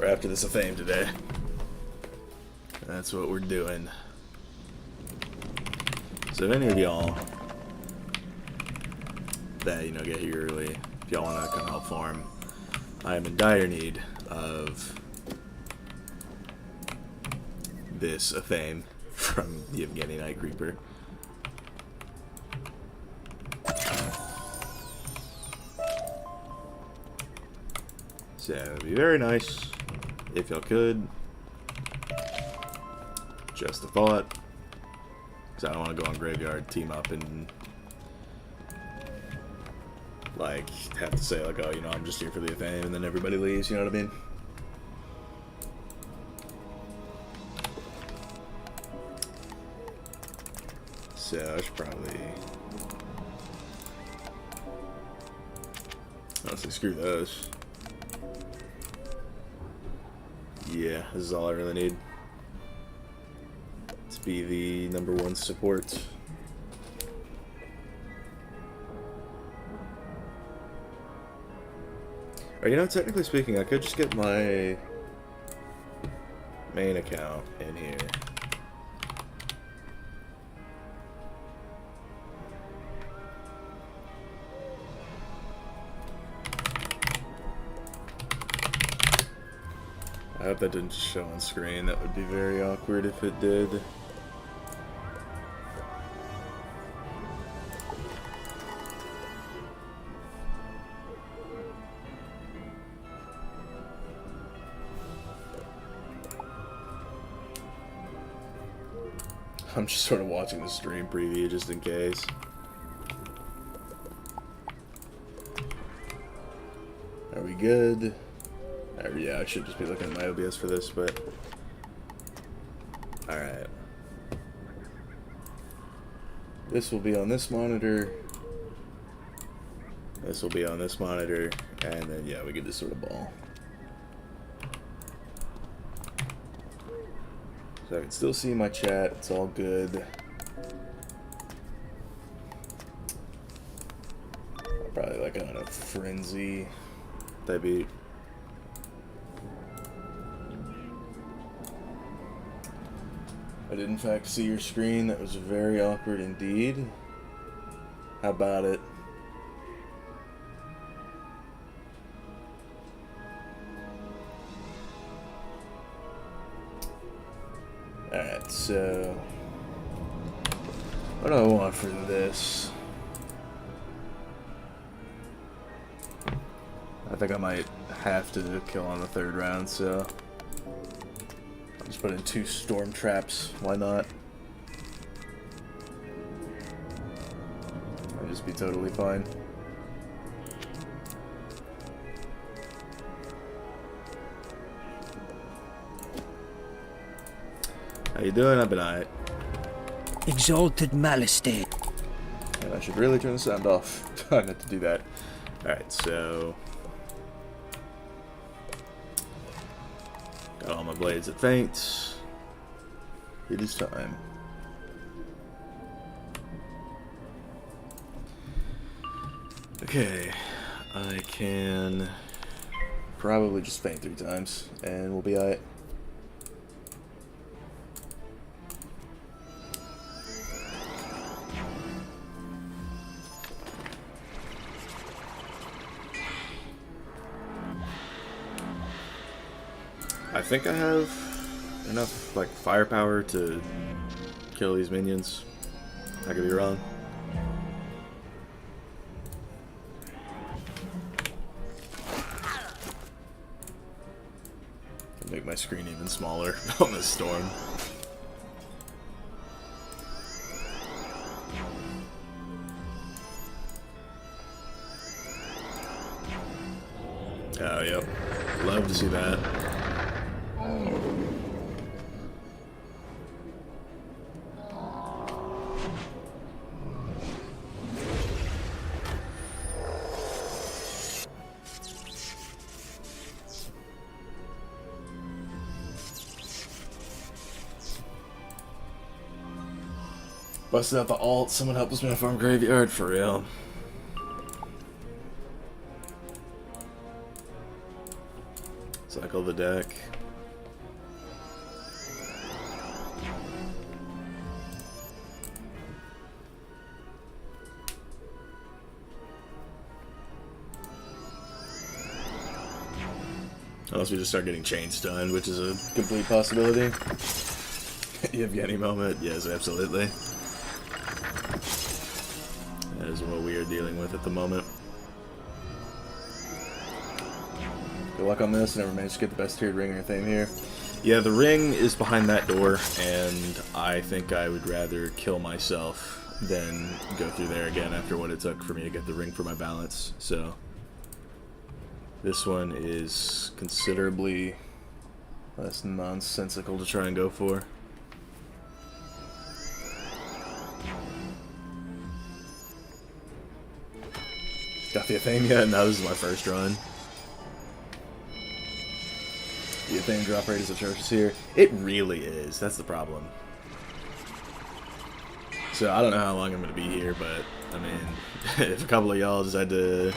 We're after this Athame today. That's what we're doing. So if any of y'all that, you know, get here early, if y'all want to come help farm, I am in dire need of this Athame from the Yevgeny Night Creeper. So it'd be very nice if y'all could. Just a thought. Because I don't want to go on Graveyard, team up, and like have to say like, oh, you know, I'm just here for the Athame, and then everybody leaves. You know what I mean? So I should probably honestly screw those. Yeah, this is all I really need to be the #1 support. Or, you know, technically speaking, I could just get my main account in here. I hope that didn't show on screen. That would be very awkward if it did. I'm just sort of watching the stream preview just in case. Are we good? Yeah, I should just be looking at my OBS for this, but alright. This will be on this monitor. This will be on this monitor, and then yeah, we get this sort of ball. So I can still see my chat, it's all good. Probably like on a frenzy type beat. I did in fact see your screen. That was very awkward indeed. How about it? Alright, so what do I want for this? I think I might have to kill on the 3rd round, so I'll just put in 2 storm traps. Why not? I'll just be totally fine. How you doing? I've been alright. Exalted Majesty. And I should really turn the sound off. I meant to do that. Alright, so got all my blades at faints. It is time. Okay, I can probably just faint 3 times and we'll be alright. I think I have enough like firepower to kill these minions. I could be wrong. Can make my screen even smaller on this storm. Oh, yep. Love to see that. Busted out the alt, someone help us man farm graveyard, for real. Cycle the deck. Unless we just start getting chain stunned, which is a complete possibility. Yevgeny moment, yes, absolutely. That is what we are dealing with at the moment. Good luck on this. Never managed to get the best tiered ring or anything here. Yeah, the ring is behind that door, and I think I would rather kill myself than go through there again after what it took for me to get the ring for my balance. So this one is considerably less nonsensical to try and go for. Got the Athame yet? No, this is my first run. The Athame drop rate is atrocious here. It really is. That's the problem. So I don't know how long I'm going to be here, but I mean, if a couple of y'all decide to,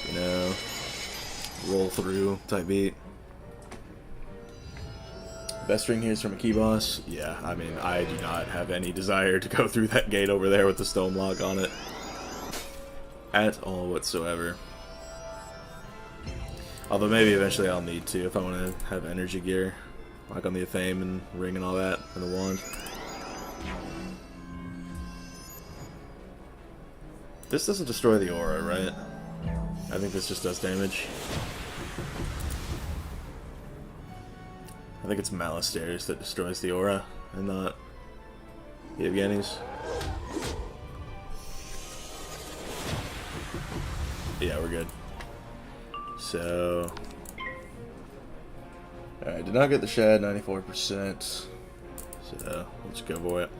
you know, roll through type beat. Best ring here is from a key boss. Yeah, I mean, I do not have any desire to go through that gate over there with the stone lock on it. At all whatsoever. Although maybe eventually I'll need to if I want to have energy gear. Like on the Athame and ring and all that, and the wand. This doesn't destroy the aura, right? I think this just does damage. I think it's Malastairs that destroys the aura, and not Yevgeny's. Yeah, we're good. So, alright, did not get the Shad, 94%. So, let's go for it.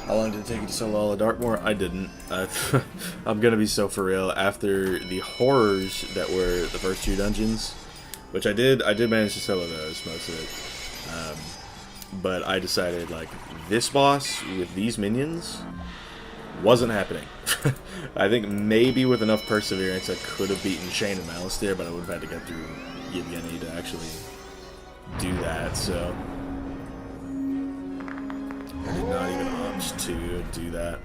How long did it take you to solo all of Darkmoor? I didn't. I'm gonna be so for real. After the horrors that were the first 2 dungeons, which I did manage to solo those, most of it. But I decided, like, this boss with these minions wasn't happening. I think maybe with enough perseverance I could have beaten Shane and Malastair, but I would have had to get through Yevgeny to actually do that, so I did not even opt to do that.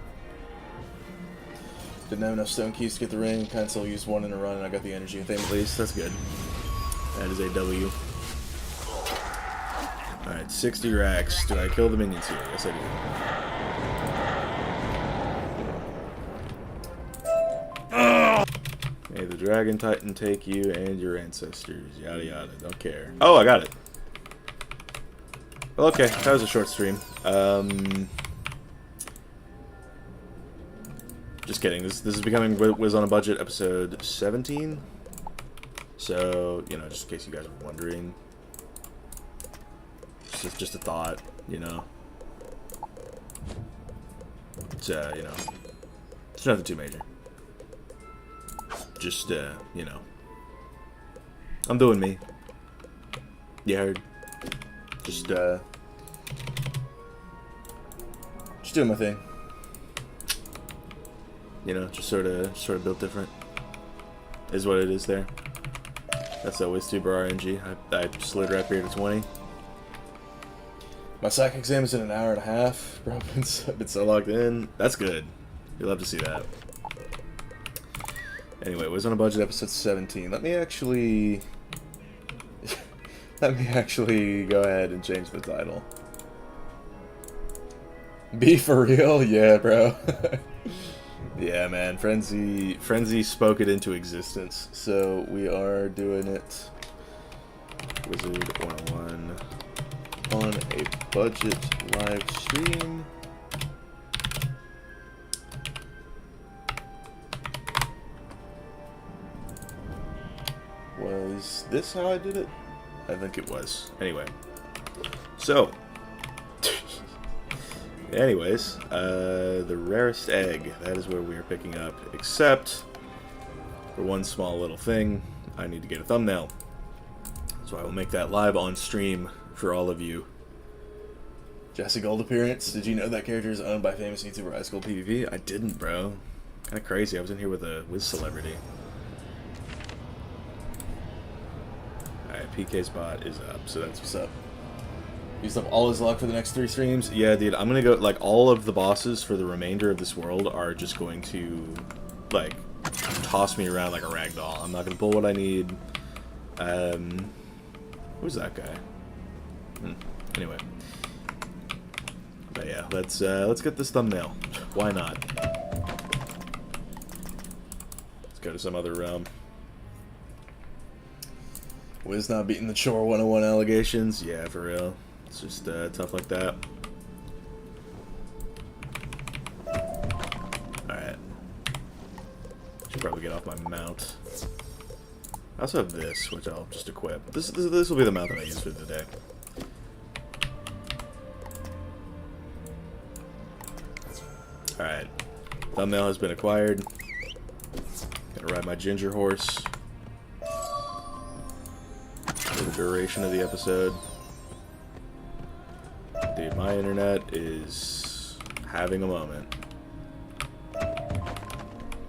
Didn't have enough stone keys to get the ring, Cancel used 1 in a run, and I got the energy thing at least. That's good. That is a W. Alright, 60 racks. Do I kill the minions here? Yes, I do. May the Dragon Titan take you and your ancestors. Yada yada. Don't care. Oh, I got it. Well, okay. That was a short stream. Just kidding. This is becoming Wiz on a Budget episode 17. So, you know, just in case you guys are wondering. Just a thought, you know. It's, you know. It's nothing too major. Just, you know. I'm doing me. You heard? Just doing my thing. You know, just sort of built different. Is what it is there. That's a WizTuber RNG. I slid right here to 20. My psych exam is in an hour and a half. Bro, I've been so logged in. That's good. You'll love to see that. Anyway, Wiz on a Budget episode 17. Let me actually go ahead and change the title. Be for real? Yeah, bro. Yeah, man. Frenzy spoke it into existence. So we are doing it. Wizard101 on a budget live stream. Was this how I did it? I think it was. Anyway. So. Anyways, the rarest egg. That is where we are picking up. Except, for one small little thing, I need to get a thumbnail. So I will make that live on stream for all of you. Jesse Gold appearance. Did you know that character is owned by famous YouTuber High School PvP? I didn't, bro. Kind of crazy. I was in here with a Wiz celebrity. Alright, PK spot is up, so that's what's up. Used up all his luck for the next 3 streams. Yeah, dude, I'm gonna go, like, all of the bosses for the remainder of this world are just going to, like, toss me around like a rag doll. I'm not gonna pull what I need. Who's that guy? Anyway. But yeah, let's get this thumbnail. Why not? Let's go to some other realm. Wiz not beating the Chore 101 allegations? Yeah, for real. It's just tough like that. Alright. Should probably get off my mount. I also have this, which I'll just equip. This will be the mount that I use for today. Alright. Thumbnail has been acquired. Gonna ride my ginger horse for the duration of the episode. Dude, my internet is having a moment.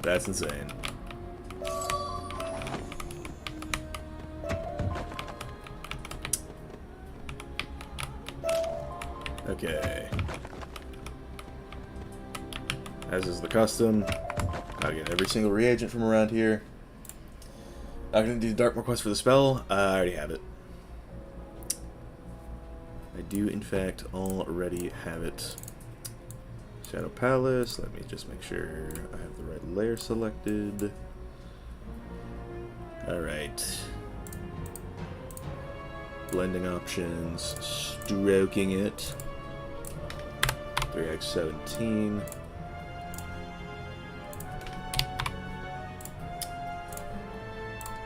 That's insane. Okay. As is the custom, I'll get every single reagent from around here. Not gonna do the dark request for the spell. I already have it. I do, in fact, already have it. Shadow Palace. Let me just make sure I have the right layer selected. Alright. Blending options. Stroking it. 3x17.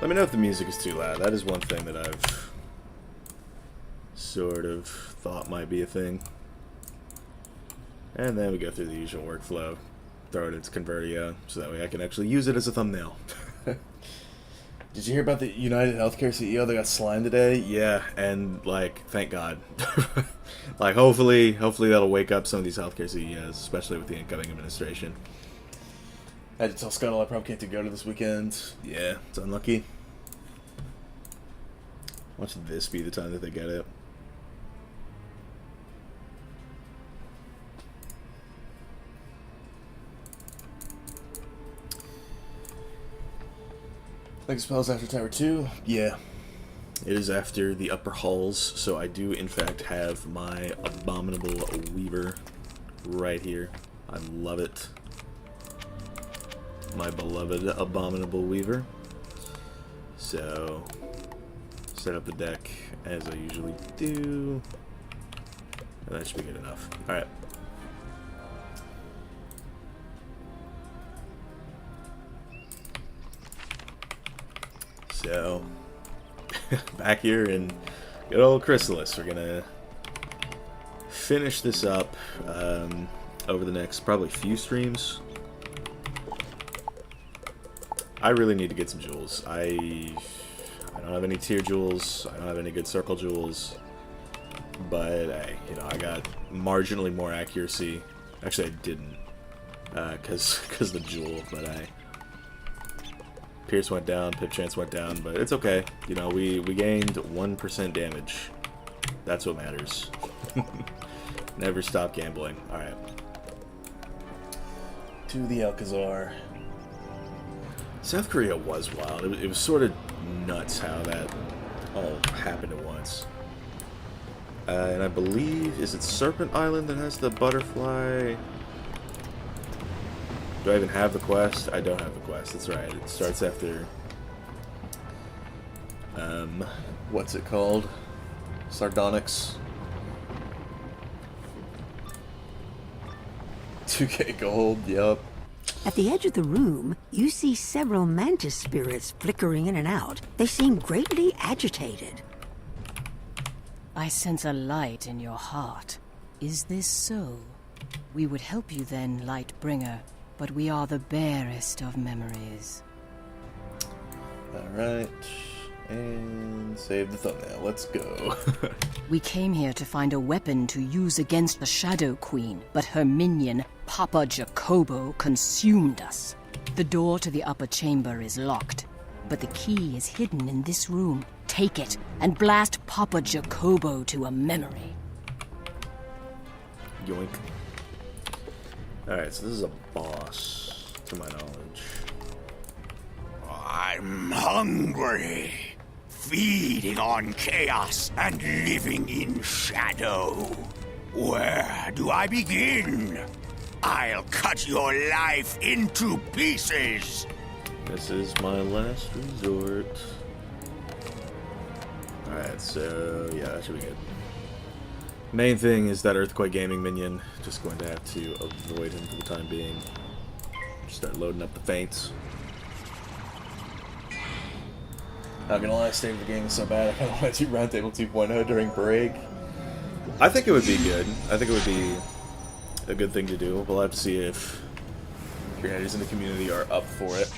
Let me know if the music is too loud. That is one thing that I've sort of thought might be a thing. And then we go through the usual workflow. Throw it into Convertio, so that way I can actually use it as a thumbnail. Did you hear about the United Healthcare CEO that got slimed today? Yeah, and, like, thank God. Like, hopefully that'll wake up some of these healthcare CEOs, especially with the incoming administration. I had to tell Scuttle I probably can't go to this weekend. Yeah, it's unlucky. Watch this be the time that they get it. Like spells after Tower 2? Yeah. It is after the upper halls, so I do in fact have my abominable weaver right here. I love it. My beloved abominable weaver. So, set up the deck as I usually do. And that should be good enough. Alright. So, back here in good old Chrysalis, we're gonna finish this up over the next probably few streams. I really need to get some jewels. I don't have any tier jewels. I don't have any good circle jewels. But hey, you know, I got marginally more accuracy. Actually, I didn't, cause the jewel. But Pierce went down, pip chance went down, but it's okay. You know, we gained 1% damage. That's what matters. Never stop gambling. All right. To the Alcazar. South Korea was wild. It was sort of nuts how that all happened at once. And I believe, is it Serpent Island that has the butterfly? Do I even have the quest? I don't have the quest. That's right. It starts after, what's it called? Sardonyx. 2K gold, yup. At the edge of the room, you see several mantis spirits flickering in and out. They seem greatly agitated. I sense a light in your heart. Is this so? We would help you then, Lightbringer, but we are the barest of memories. Alright. And save the thumbnail. Let's go. We came here to find a weapon to use against the Shadow Queen, but her minion, Papa Jacobo, consumed us. The door to the upper chamber is locked. but the key is hidden in this room. Take it and blast Papa Jacobo to a memory. Yoink. Alright, so this is a boss, to my knowledge. I'm hungry, feeding on chaos and living in shadow. Where do I begin? I'll cut your life into pieces. This is my last resort. Alright, so yeah, that should be good. Main thing is that Earthquake Gaming minion. Just going to have to avoid him for the time being. Start loading up the feints. Not gonna lie, state of the game is so bad. I kind of want to do Roundtable 2.0 during break. I think it would be good. I think it would be a good thing to do. We'll have to see if creators in the community are up for it.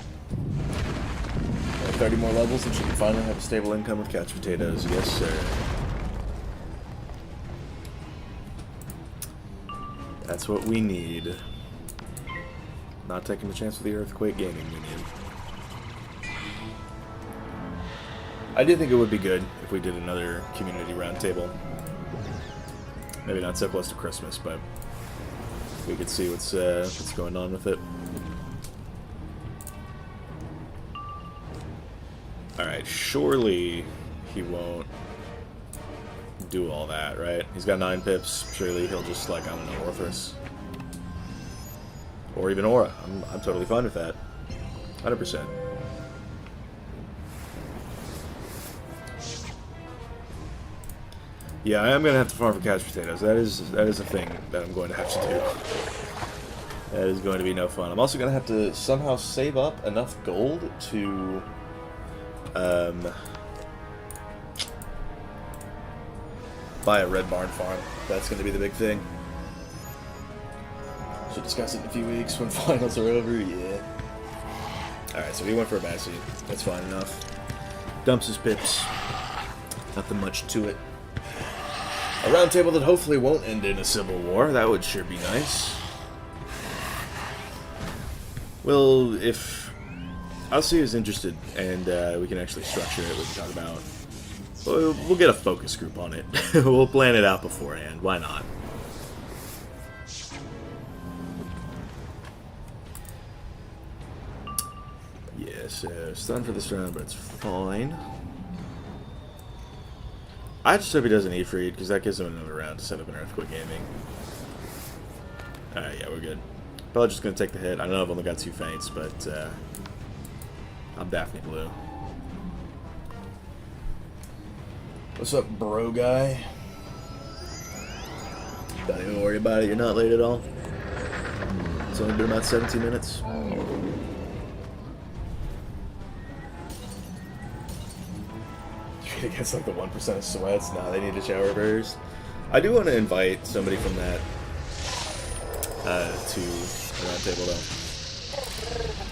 30 more levels and she can finally have a stable income with couch potatoes. Yes, sir. That's what we need. Not taking a chance with the Earthquake Gaming minion. I do think it would be good if we did another community roundtable. Maybe not so close to Christmas, but we could see what's going on with it. Alright, surely he won't do all that, right? He's got 9 pips. Surely he'll just, like, I don't know, Orthrus. Or even Aura. I'm totally fine with that. 100%. Yeah, I am going to have to farm for couch potatoes. That is a thing that I'm going to have to do. That is going to be no fun. I'm also going to have to somehow save up enough gold to buy a red barn farm. That's going to be the big thing. Should discuss it in a few weeks when finals are over. Yeah. Alright, so we went for a Bassi. That's fine enough. Dumps his pips. Nothing much to it. A round table that hopefully won't end in a civil war. That would sure be nice. Well, if I'll see who's interested, and we can actually structure it. We can talk about. We'll get a focus group on it. We'll plan it out beforehand. Why not? Yeah, so stun for this round, but it's fine. I just hope he doesn't E-Freed, because that gives him another round to set up an Earthquake Gaming. Alright, yeah, we're good. Probably just going to take the hit. I know I've only got 2 feints, but I'm Daphne Blue. What's up, bro guy? Don't even worry about it. You're not late at all. It's only been about 17 minutes. Against like the 1% of sweats. Nah, they need a shower first. I do want to invite somebody from that to the round table though.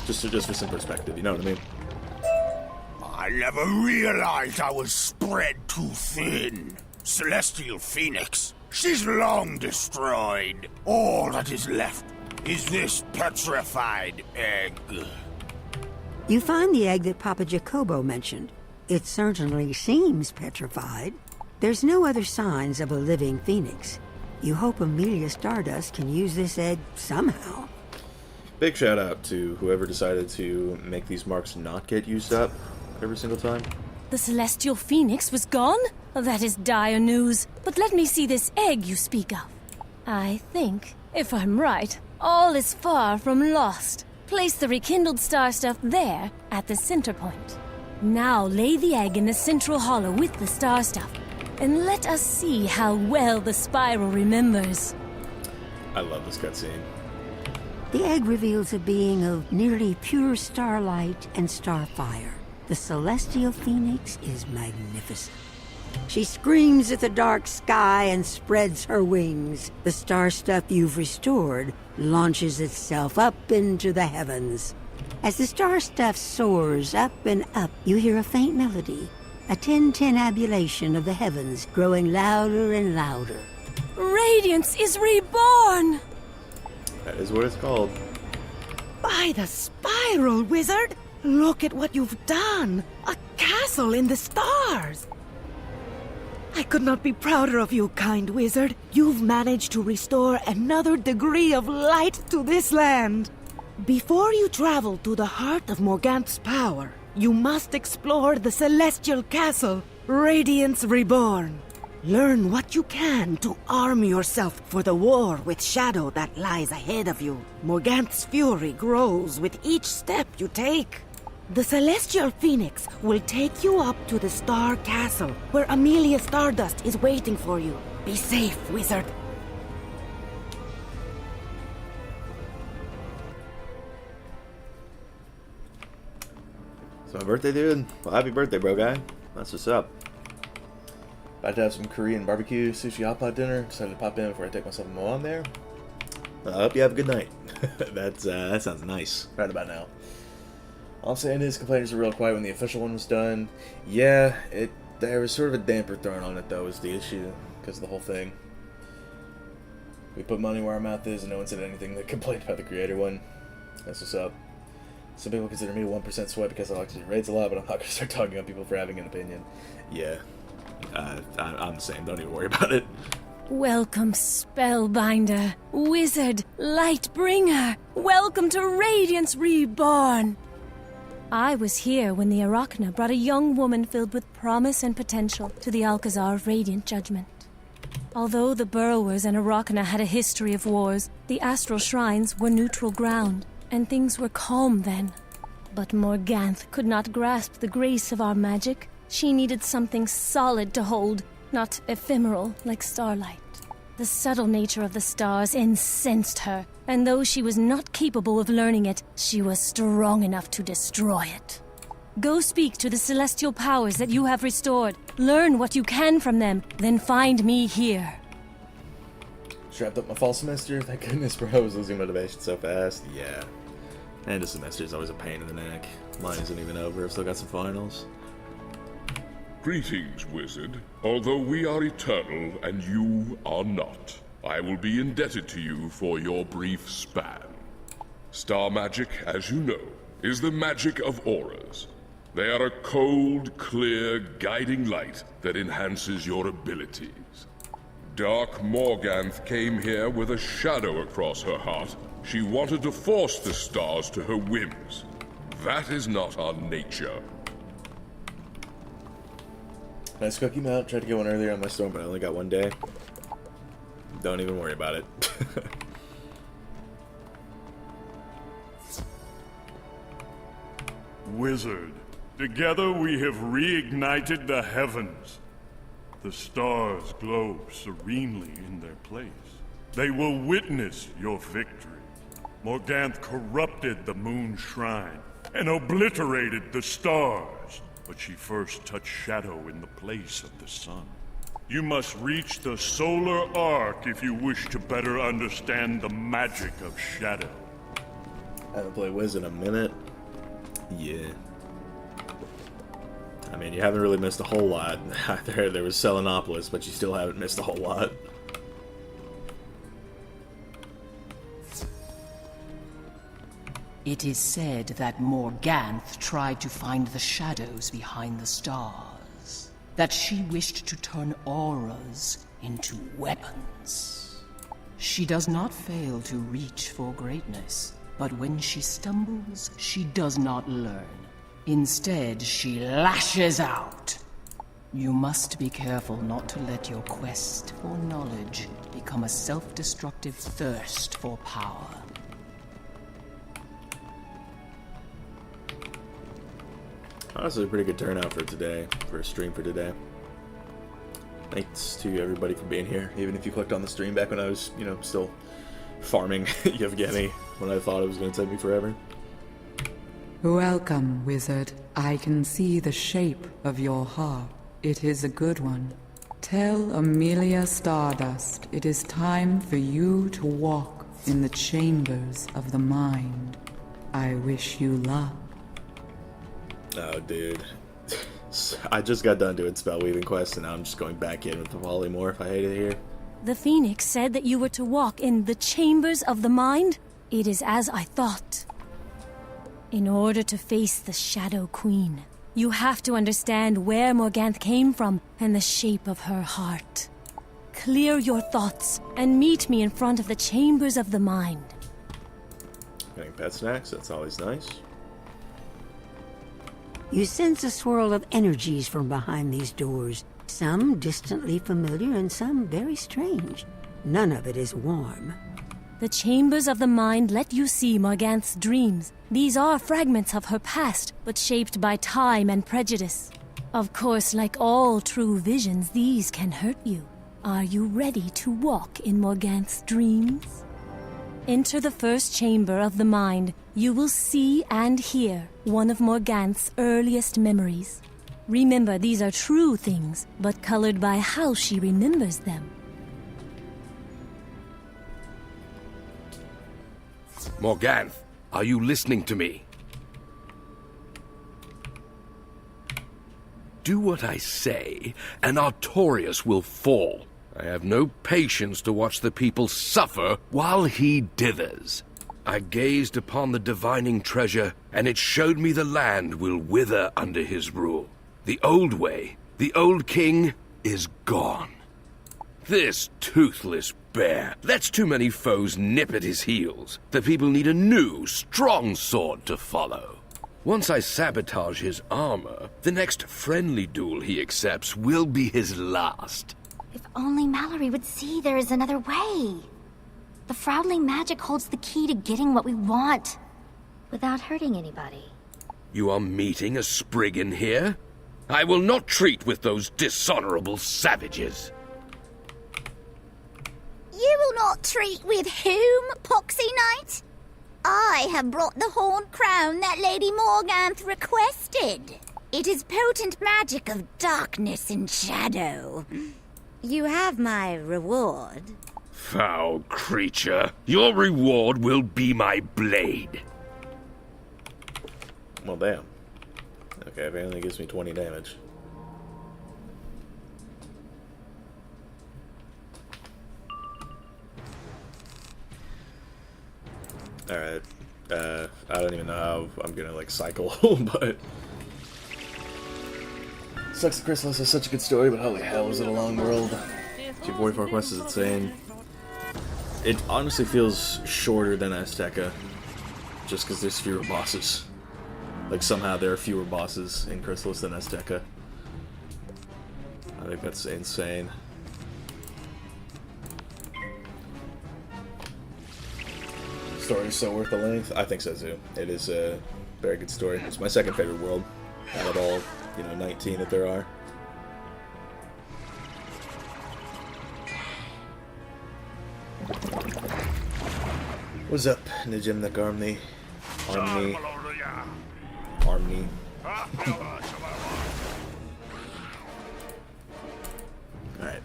Just for some perspective, you know what I mean? I never realized I was spread too thin. Celestial Phoenix, she's long destroyed. All that is left is this petrified egg. You find the egg that Papa Jacobo mentioned. It certainly seems petrified. There's no other signs of a living phoenix. You hope Amelia Stardust can use this egg somehow. Big shout out to whoever decided to make these marks not get used up every single time. The Celestial Phoenix was gone? That is dire news. But let me see this egg you speak of. I think, if I'm right, all is far from lost. Place the rekindled star stuff there, at the center point. Now lay the egg in the central hollow with the star stuff, and let us see how well the spiral remembers. I love this cutscene. The egg reveals a being of nearly pure starlight and starfire. The Celestial Phoenix is magnificent. She screams at the dark sky and spreads her wings. The star stuff you've restored launches itself up into the heavens. As the star stuff soars up and up, you hear a faint melody, a tintinnabulation of the heavens growing louder and louder. Radiance is reborn! That is what it's called. By the spiral, wizard! Look at what you've done! A castle in the stars! I could not be prouder of you, kind wizard. You've managed to restore another degree of light to this land. Before you travel to the heart of Morganth's power, you must explore the celestial castle, Radiance Reborn. Learn what you can to arm yourself for the war with shadow that lies ahead of you. Morganth's fury grows with each step you take. The Celestial Phoenix will take you up to the Star Castle, where Amelia Stardust is waiting for you. Be safe, wizard. It's my birthday, dude. Well, happy birthday, bro guy. That's what's up. About to have some Korean barbecue sushi hot pot dinner. Decided to pop in before I take myself a mo on there. I hope you have a good night. That sounds nice. Right about now. All I'm saying is, complainers were real quiet when the official one was done. Yeah, there was sort of a damper thrown on it, though, is the issue, because of the whole thing. We put money where our mouth is, and no one said anything that complained about the creator one. That's what's up. Some people consider me 1% sweat because I like to do raids a lot, but I'm not going to start talking on people for having an opinion. Yeah, I'm the same. Don't even worry about it. Welcome, Spellbinder, Wizard, Lightbringer. Welcome to Radiance Reborn. I was here when the Arachna brought a young woman filled with promise and potential to the Alcazar of Radiant Judgment. Although the Burrowers and Arachna had a history of wars, the Astral Shrines were neutral ground, and things were calm then. But Morganth could not grasp the grace of our magic. She needed something solid to hold, not ephemeral like starlight. The subtle nature of the stars incensed her, and though she was not capable of learning it, she was strong enough to destroy it. Go speak to the celestial powers that you have restored. Learn what you can from them, then find me here. Strapped up my fall semester. Thank goodness, bro. I was losing motivation so fast. Yeah. And a semester is always a pain in the neck. Mine isn't even over. I've still got some finals. Greetings, wizard. Although we are eternal and you are not, I will be indebted to you for your brief span. Star magic, as you know, is the magic of auras. They are a cold, clear, guiding light that enhances your abilities. Dark Morganth came here with a shadow across her heart. She wanted to force the stars to her whims. That is not our nature. Nice cookie mount. Tried to get one earlier on my storm, but I only got one day. Don't even worry about it. Wizard, together we have reignited the heavens. The stars glow serenely in their place. They will witness your victory. Morganth corrupted the moon shrine and obliterated the stars. But she first touched shadow in the place of the sun. You must reach the solar arc if you wish to better understand the magic of shadow. I haven't played Wiz in a minute. Yeah. I mean, you haven't really missed a whole lot. There was Selenopolis, but you still haven't missed a whole lot. It is said that Morganth tried to find the shadows behind the stars. That she wished to turn auras into weapons. She does not fail to reach for greatness, but when she stumbles, she does not learn. Instead, she lashes out. You must be careful not to let your quest for knowledge become a self-destructive thirst for power. Honestly, a pretty good turnout for today, for a stream for today. Thanks to everybody for being here, even if you clicked on the stream back when I was, still farming Yevgeny, when I thought it was going to take me forever. Welcome, wizard. I can see the shape of your heart. It is a good one. Tell Amelia Stardust it is time for you to walk in the chambers of the mind. I wish you luck. Oh, dude. I just got done doing spell weaving quests, and now I'm just going back in with the polymorph. I hate it here. The Phoenix said that you were to walk in the chambers of the mind? It is as I thought. In order to face the Shadow Queen, you have to understand where Morganth came from and the shape of her heart. Clear your thoughts and meet me in front of the Chambers of the Mind. Getting pet snacks, that's always nice. You sense a swirl of energies from behind these doors. Some distantly familiar and some very strange. None of it is warm. The Chambers of the Mind let you see Morganth's dreams. These are fragments of her past, but shaped by time and prejudice. Of course, like all true visions, these can hurt you. Are you ready to walk in Morganth's dreams? Enter the first chamber of the mind. You will see and hear one of Morganth's earliest memories. Remember, these are true things, but colored by how she remembers them. Morganth, are you listening to me? Do what I say, and Artorias will fall. I have no patience to watch the people suffer while he dithers. I gazed upon the divining treasure, and it showed me the land will wither under his rule. The old way, the old king, is gone. This toothless bear lets too many foes nip at his heels. The people need a new, strong sword to follow. Once I sabotage his armor, the next friendly duel he accepts will be his last. If only Mallory would see there is another way. The Frowdling magic holds the key to getting what we want, without hurting anybody. You are meeting a Spriggan here? I will not treat with those dishonorable savages. You will not treat with whom, Poxy Knight? I have brought the horned crown that Lady Morganth requested. It is potent magic of darkness and shadow. You have my reward. Foul creature, your reward will be my blade. Well, damn. Okay, apparently it gives me 20 damage. Alright. I don't even know how I'm gonna, like, cycle, but... Sucks that Chrysalis has such a good story, but holy hell, is it a long world. 244 quests is insane. It honestly feels shorter than Azteca, just because there's fewer bosses. Like, somehow there are fewer bosses in Chrysalis than Azteca. I think that's insane. Story is so worth the length. I think so too. It is a very good story. It's my second favorite world out of all, 19 that there are. What's up, Nijimnak Army? Army. Alright.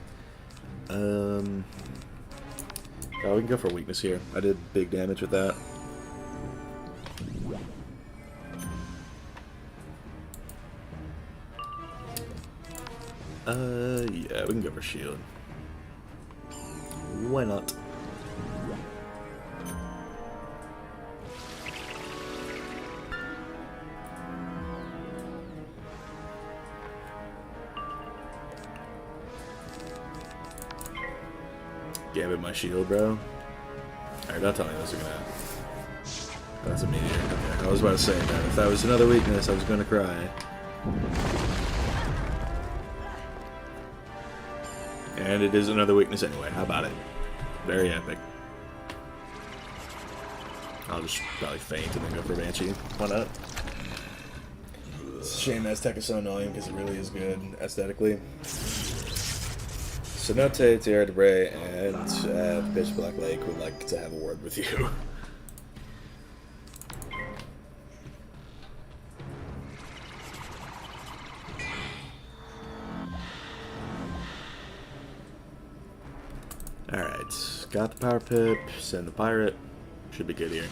Oh, we can go for weakness here. I did big damage with that. Yeah, we can go for shield. Why not? Gambit my shield, bro. Alright, don't tell me those are gonna... That's a meteor. Okay, I was about to say that. If that was another weakness, I was gonna cry. And it is another weakness anyway. How about it? Very epic. I'll just probably faint and then go for Banshee. Why not? It's a shame Aztec is so annoying because it really is good aesthetically. Cenote, Tierra de Bray, and Pitch Black Lake would like to have a word with you. Alright, got the power pip, send the pirate. Should be good here.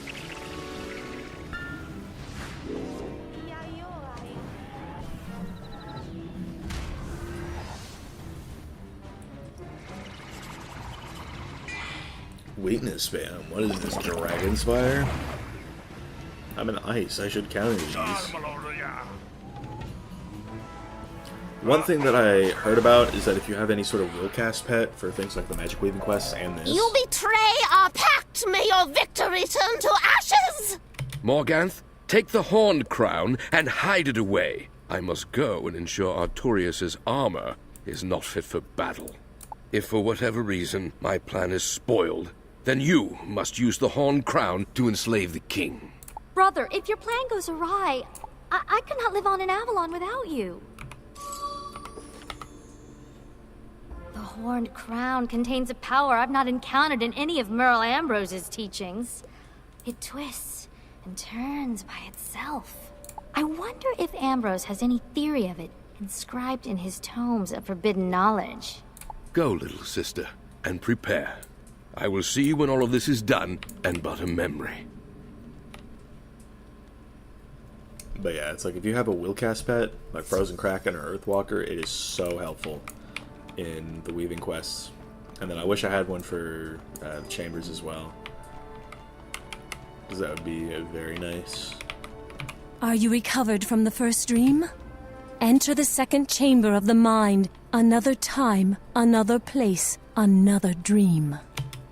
Weakness spam. What is this? Dragon's Fire? I'm in ice. I should counter these. One thing that I heard about is that if you have any sort of willcast pet for things like the magic weaving quests and this... You betray our pact! May your victory turn to ashes! Morganth, take the horned crown and hide it away. I must go and ensure Artorius's armor is not fit for battle. If for whatever reason my plan is spoiled, then you must use the horned crown to enslave the king. Brother, if your plan goes awry, I could not live on in Avalon without you. The horned crown contains a power I've not encountered in any of Merle Ambrose's teachings. It twists and turns by itself. I wonder if Ambrose has any theory of it inscribed in his tomes of forbidden knowledge. Go, little sister, and prepare. I will see you when all of this is done and but a memory. But yeah, it's like if you have a willcast pet, like Frozen Kraken or Earthwalker, it is so helpful in the weaving quests. And then I wish I had one for the chambers as well, because that would be very nice. Are you recovered from the first dream? Enter the second chamber of the mind. Another time, another place, another dream.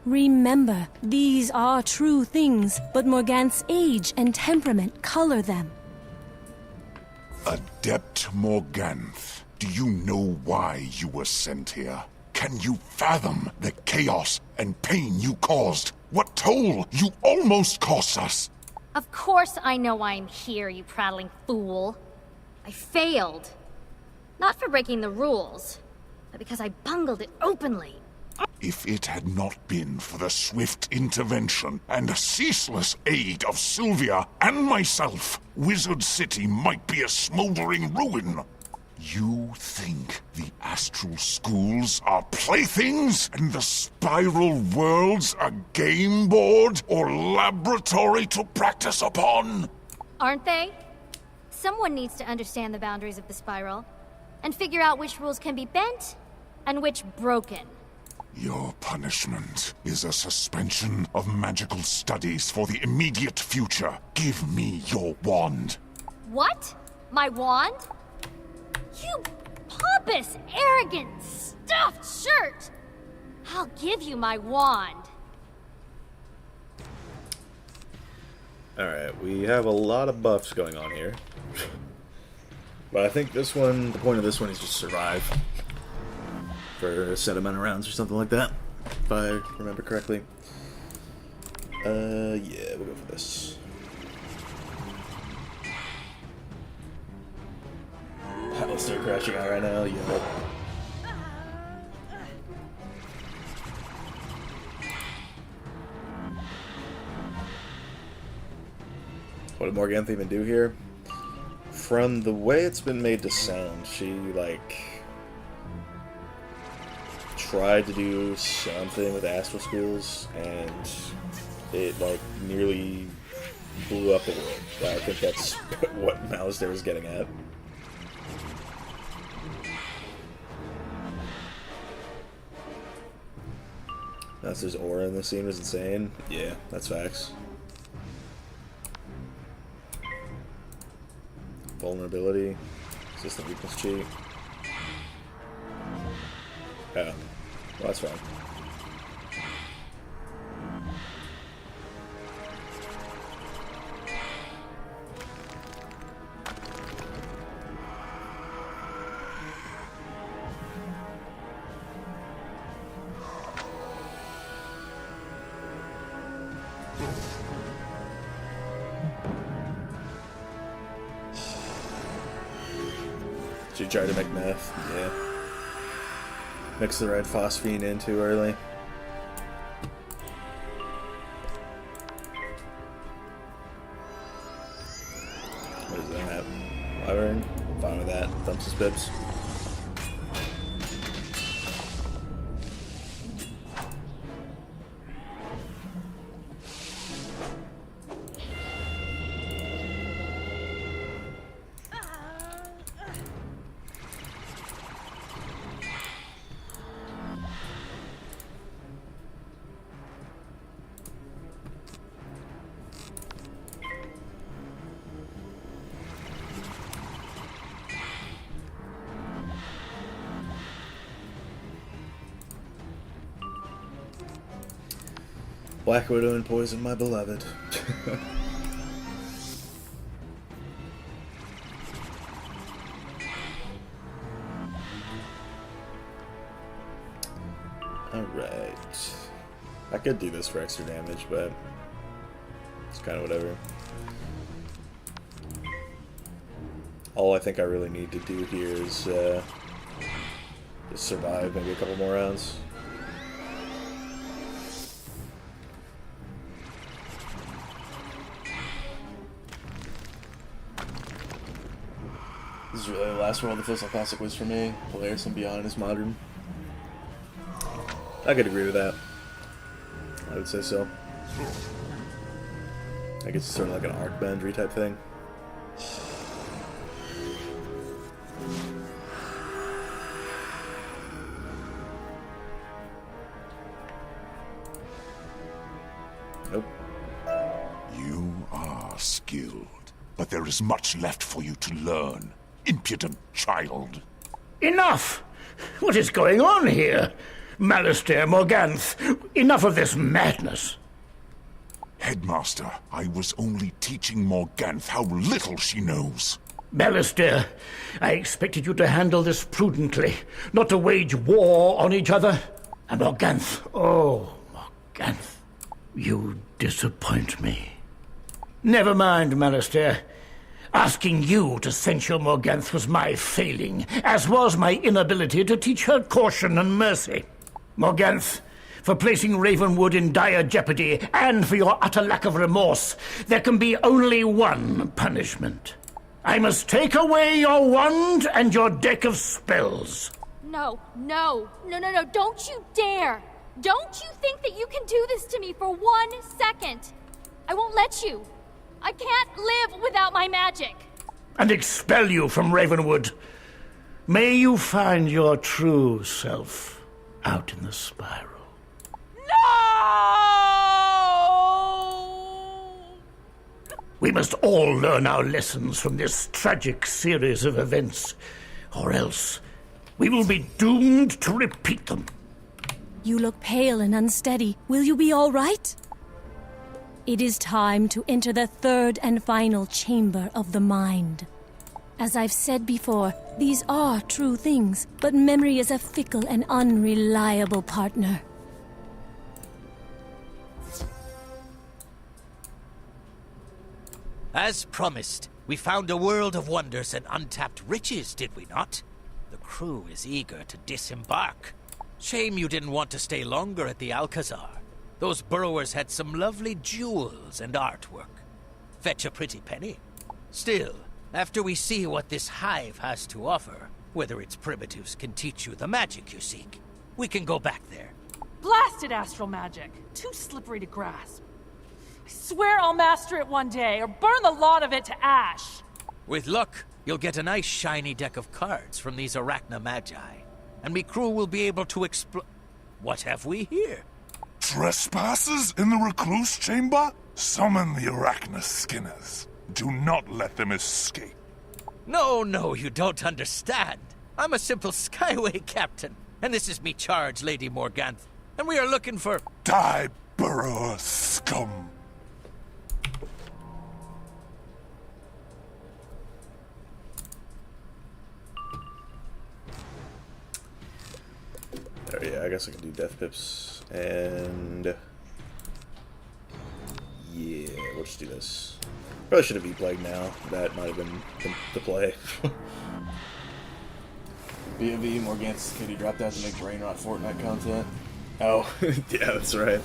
Remember, these are true things, but Morganth's age and temperament color them. Adept Morganth, do you know why you were sent here? Can you fathom the chaos and pain you caused? What toll you almost cost us? Of course I know why I'm here, you prattling fool. I failed. Not for breaking the rules, but because I bungled it openly. If it had not been for the swift intervention and ceaseless aid of Sylvia and myself, Wizard City might be a smoldering ruin. You think the astral schools are playthings and the spiral worlds a game board or laboratory to practice upon? Aren't they? Someone needs to understand the boundaries of the spiral and figure out which rules can be bent and which broken. Your punishment is a suspension of magical studies for the immediate future. Give me your wand. What? My wand? You pompous, arrogant, stuffed shirt! I'll give you my wand. Alright, we have a lot of buffs going on here. But I think this one, the point of this one is just survive for a set amount of rounds or something like that, if I remember correctly. Yeah, we'll go for this. Let's start crashing out right now, yeah. What did Morganth even do here? From the way it's been made to sound, she, like, tried to do something with astral schools, and it, like, nearly blew up the world. I think that's what Malistaire was getting at. Master's aura in this scene was insane. Yeah, that's facts. Vulnerability. System weakness cheat. Oh. Well, that's fine. She tried to make meth, yeah. Mix the red phosphine in too early. What is that? Wyvern? Fine with that. Thumps his bibs. Black Widow and poison my beloved. Alright. I could do this for extra damage, but it's kind of whatever. All I think I really need to do here is just survive maybe a couple more rounds. This is really the last world the Fossil Classic was for me. Polaris and Beyond is modern. I could agree with that. I would say so. I guess it's sort of like an arc boundary type thing. Nope. You are skilled, but there is much left for you to learn. Impudent child. Enough! What is going on here? Malistaire, Morganth, enough of this madness. Headmaster, I was only teaching Morganth how little she knows. Malistaire, I expected you to handle this prudently, not to wage war on each other. And Morganth, oh, Morganth, you disappoint me. Never mind, Malistaire. Asking you to censure Morganth was my failing, as was my inability to teach her caution and mercy. Morganth, for placing Ravenwood in dire jeopardy, and for your utter lack of remorse, there can be only one punishment. I must take away your wand and your deck of spells. No, don't you dare! Don't you think that you can do this to me for 1 second? I won't let you. I can't live without my magic. And expel you from Ravenwood. May you find your true self out in the spiral. No! We must all learn our lessons from this tragic series of events, or else we will be doomed to repeat them. You look pale and unsteady. Will you be all right? It is time to enter the third and final chamber of the mind. As I've said before, these are true things, but memory is a fickle and unreliable partner. As promised, we found a world of wonders and untapped riches, did we not? The crew is eager to disembark. Shame you didn't want to stay longer at the Alcazar. Those burrowers had some lovely jewels and artwork. Fetch a pretty penny. Still, after we see what this hive has to offer, whether its primitives can teach you the magic you seek, we can go back there. Blasted astral magic. Too slippery to grasp. I swear I'll master it one day, or burn the lot of it to ash. With luck, you'll get a nice shiny deck of cards from these Arachna Magi. And me crew will be able to explore... What have we here? Trespassers in the recluse chamber? Summon the Arachna Skinners. Do not let them escape. No, you don't understand. I'm a simple Skyway captain, and this is me charge, Lady Morganth, and we are looking for... Die, burrower scum! There, yeah, I guess I can do death pips, and... yeah, we'll just do this. Probably should have E-Plague now. That might have been the play. B.O.B. Morganth's kitty dropped out to make brain rot Fortnite content. Oh, yeah, that's right.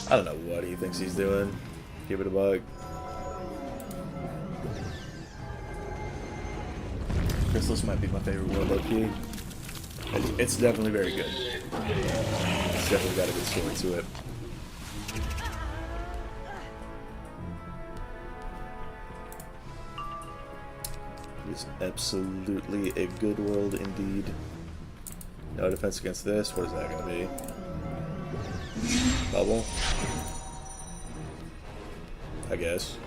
I don't know what he thinks he's doing. Give it a bug. Chrysalis might be my favorite world, low-key. It's definitely very good. It's definitely got a good story to it. It's absolutely a good world indeed. No defense against this. What is that going to be? Bubble? I guess.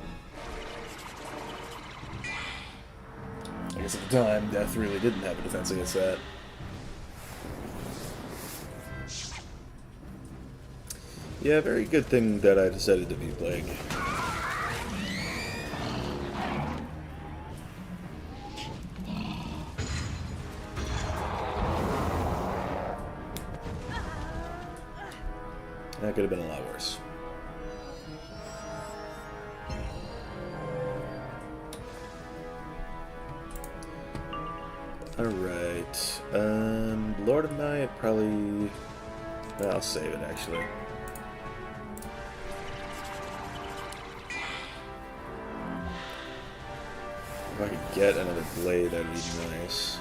I guess at the time, Death really didn't have a defense against that. Yeah, very good thing that I decided to view Plague. That could have been a lot worse. Alright. Lord of Night, probably... Well, I'll save it, actually. If I could get another blade, that'd be nice.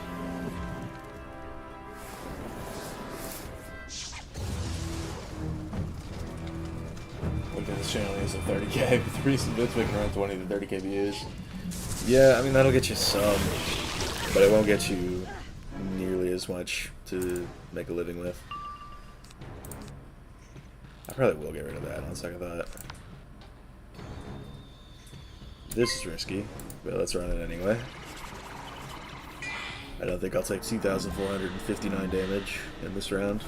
Look at this channel, is a 30k. With recent bits making around 20 to 30k views. Yeah, I mean, that'll get you some, but it won't get you nearly as much to make a living with. I probably will get rid of that on second thought. This is risky, but let's run it anyway. I don't think I'll take 2,459 damage in this round.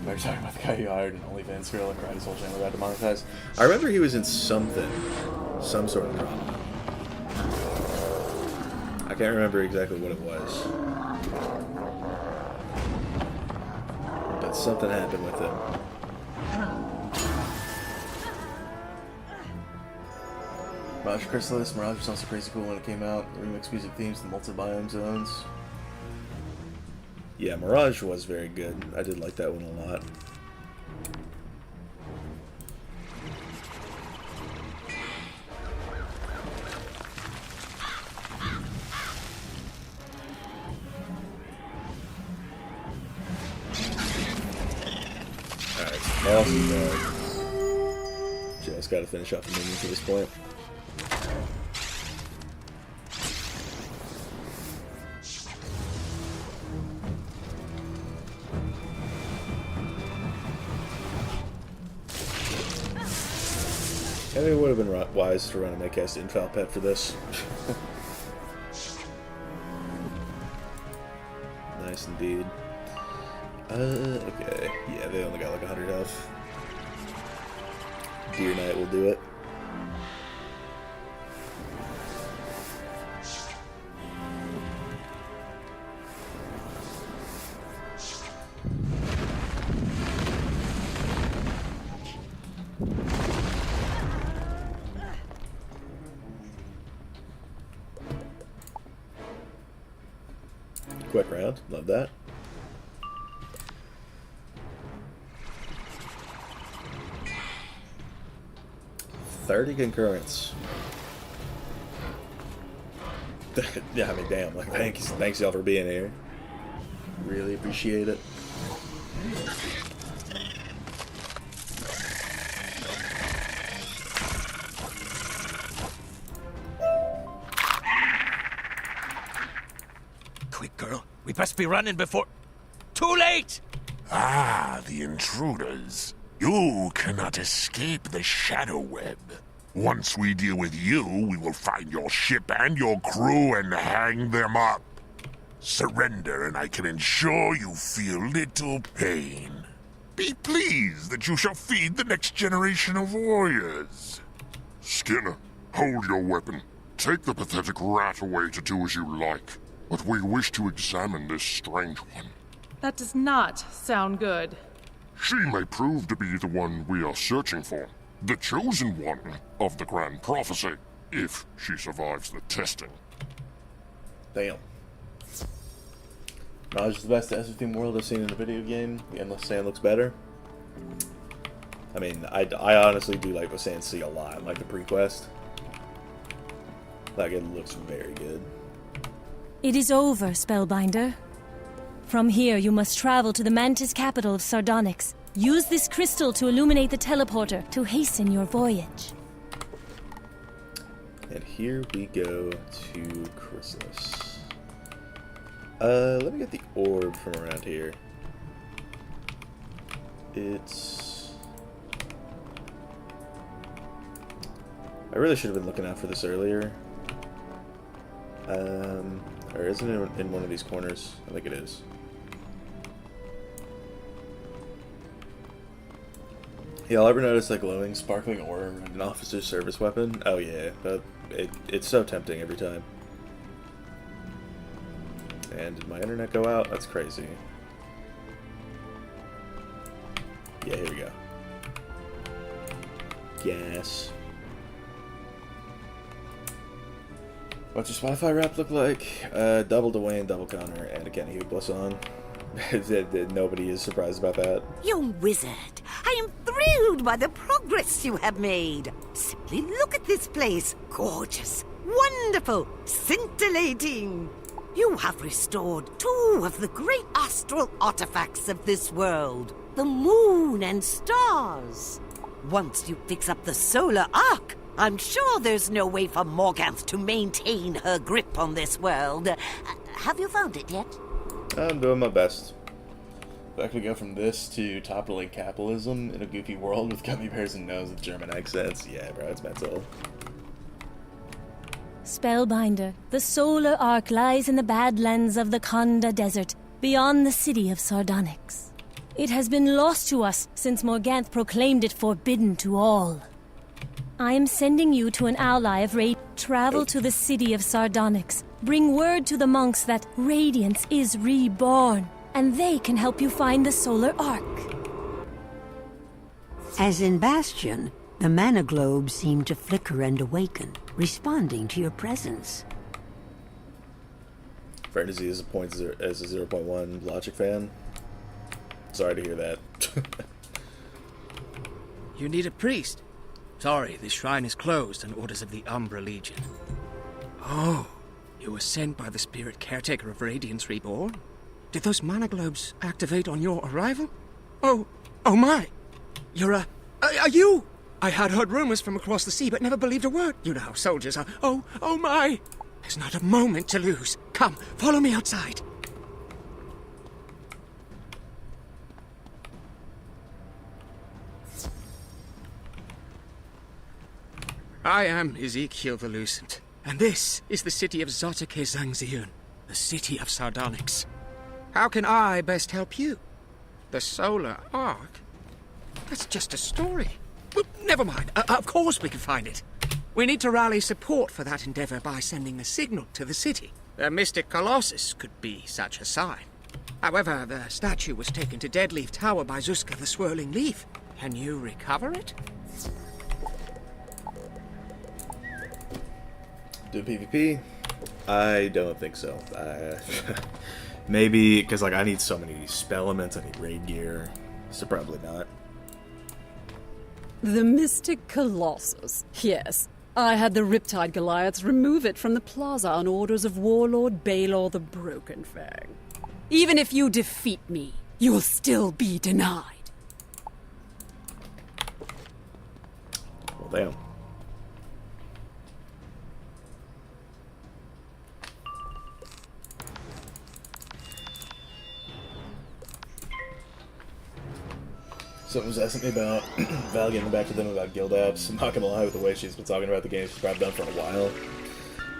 We're talking about the guy who hired an OnlyFans girl and cried his whole channel got demonetized. I remember he was in something. Some sort of drama. I can't remember exactly what it was. But something happened with him. Mirage Chrysalis. Mirage was also crazy cool when it came out. Remix music themes, the multi-biome zones. Yeah, Mirage was very good. I did like that one a lot. Alright, awesome dog. Just gotta finish off the minions at this point. I think it would have been wise to run a Maycast Infal pet for this. Nice indeed. Okay. Yeah, they only got like 100 health. Deer Knight will do it. Quick round, love that. $30 concurrents. Yeah, I mean, damn. Like, thanks y'all for being here. Really appreciate it. Quick, girl. We best be running before... Too late! Ah, the intruders. You cannot escape the shadow web. Once we deal with you, we will find your ship and your crew and hang them up. Surrender, and I can ensure you feel little pain. Be pleased that you shall feed the next generation of warriors. Skinner, hold your weapon. Take the pathetic rat away to do as you like. But we wish to examine this strange one. That does not sound good. She may prove to be the one we are searching for. The chosen one of the Grand Prophecy, if she survives the testing. Damn. Mirage is the best Desert theme world I've seen in a video game. The Endless Sand looks better. I mean, I honestly do like the Sand Sea a lot. Like the pre-quest. Like, it looks very good. It is over, Spellbinder. From here, you must travel to the mantis capital of Sardonyx. Use this crystal to illuminate the teleporter to hasten your voyage. And here we go to Chrysalis. Let me get the orb from around here. It's... I really should have been looking out for this earlier. Or isn't it in one of these corners? I think it is. Y'all ever notice a glowing, sparkling aura around an officer's service weapon? Oh yeah, it's so tempting every time. And did my internet go out? That's crazy. Yeah, here we go. Yes. What's your Spotify rap look like? Double Dwayne, double Connor, and a Kenny Hoopla song. Nobody is surprised about that. Young wizard, I am thrilled by the progress you have made. Simply look at this place. Gorgeous, wonderful, scintillating. You have restored 2 of the great astral artifacts of this world, the moon and stars. Once you fix up the solar arc, I'm sure there's no way for Morganth to maintain her grip on this world. Have you found it yet? I'm doing my best. If I could go from this to toppling capitalism in a goofy world with gummy bears and gnomes with German accents, yeah, bro, it's mental. Spellbinder, the solar arc lies in the Badlands of the Khanda Desert, beyond the city of Sardonyx. It has been lost to us since Morganth proclaimed it forbidden to all. I am sending you to an ally of Radiance. Travel to the city of Sardonyx. Bring word to the monks that Radiance is reborn, and they can help you find the solar arc. As in Bastion, the mana globes seem to flicker and awaken, responding to your presence. Fantasy is a 0.1 Logic fan. Sorry to hear that. You need a priest. Sorry, this shrine is closed on orders of the Umbra Legion. Oh, you were sent by the spirit caretaker of Radiance Reborn? Did those mana globes activate on your arrival? Oh my! Are you? I had heard rumors from across the sea, but never believed a word. You know how soldiers are. Oh my! There's not a moment to lose. Come, follow me outside. I am Ezekiel the Lucent, and this is the city of Zotake Zangziun, the city of Sardonyx. How can I best help you? The solar arc? That's just a story. Well, never mind. Of course we can find it. We need to rally support for that endeavor by sending a signal to the city. The mystic colossus could be such a sign. However, the statue was taken to Deadleaf Tower by Zuska the Swirling Leaf. Can you recover it? Do PvP? I don't think so. Maybe because I need so many spell elements, I need raid gear, so probably not. The mystic colossus. Yes, I had the Riptide Goliaths remove it from the plaza on orders of warlord Baelor the Broken Fang. Even if you defeat me, you'll still be denied. Well, damn. Someone was asking me about Val getting back to them about guild apps. I'm not gonna lie, with the way she's been talking about the game she's probably done for a while.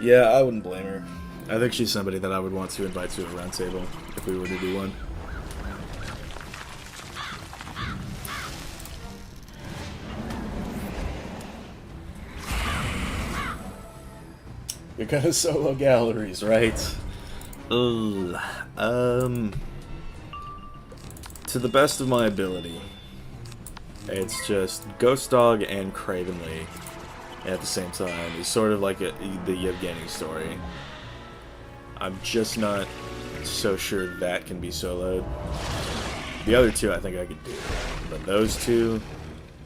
Yeah, I wouldn't blame her. I think she's somebody that I would want to invite to a round table if we were to do one. You're kind of solo galleries, right? To the best of my ability. It's just Ghost Dog and Cravenly at the same time. It's sort of like the Yevgeny story. I'm just not so sure that can be soloed. The other two I think I could do. But those two,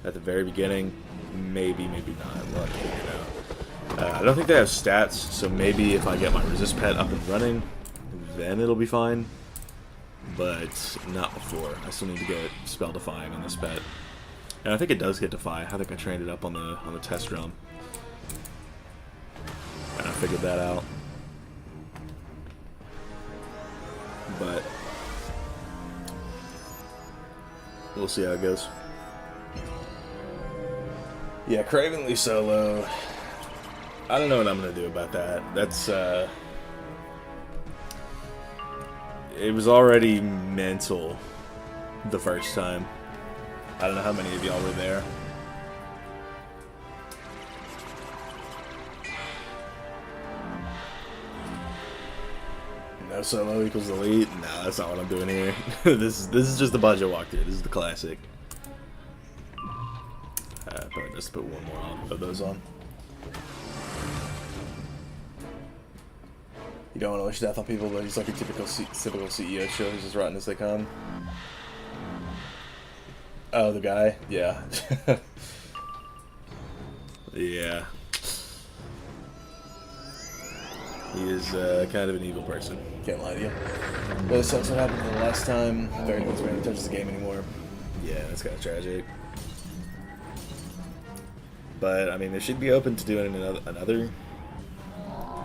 at the very beginning, maybe not. We'll have to figure it out. I don't think they have stats, so maybe if I get my resist pet up and running, then it'll be fine. But not before. I still need to get spell defying on this pet. And I think it does get defy. I think I trained it up on the test realm. And I figured that out. But we'll see how it goes. Yeah, Cravenly solo. I don't know what I'm gonna do about that. That's it was already mental the first time. I don't know how many of y'all were there. No solo equals elite? No, that's not what I'm doing here. This is just the budget walkthrough. This is the classic. Probably just put one more of those on. You don't want to wish death on people, but he's like a typical CEO show. He's as rotten as they come. Oh, the guy? Yeah. Yeah. He is kind of an evil person. Can't lie to you. Really sucks what happened the last time. Very close man touches the game anymore. Yeah, that's kind of tragic. But I mean, if she'd be open to doing another,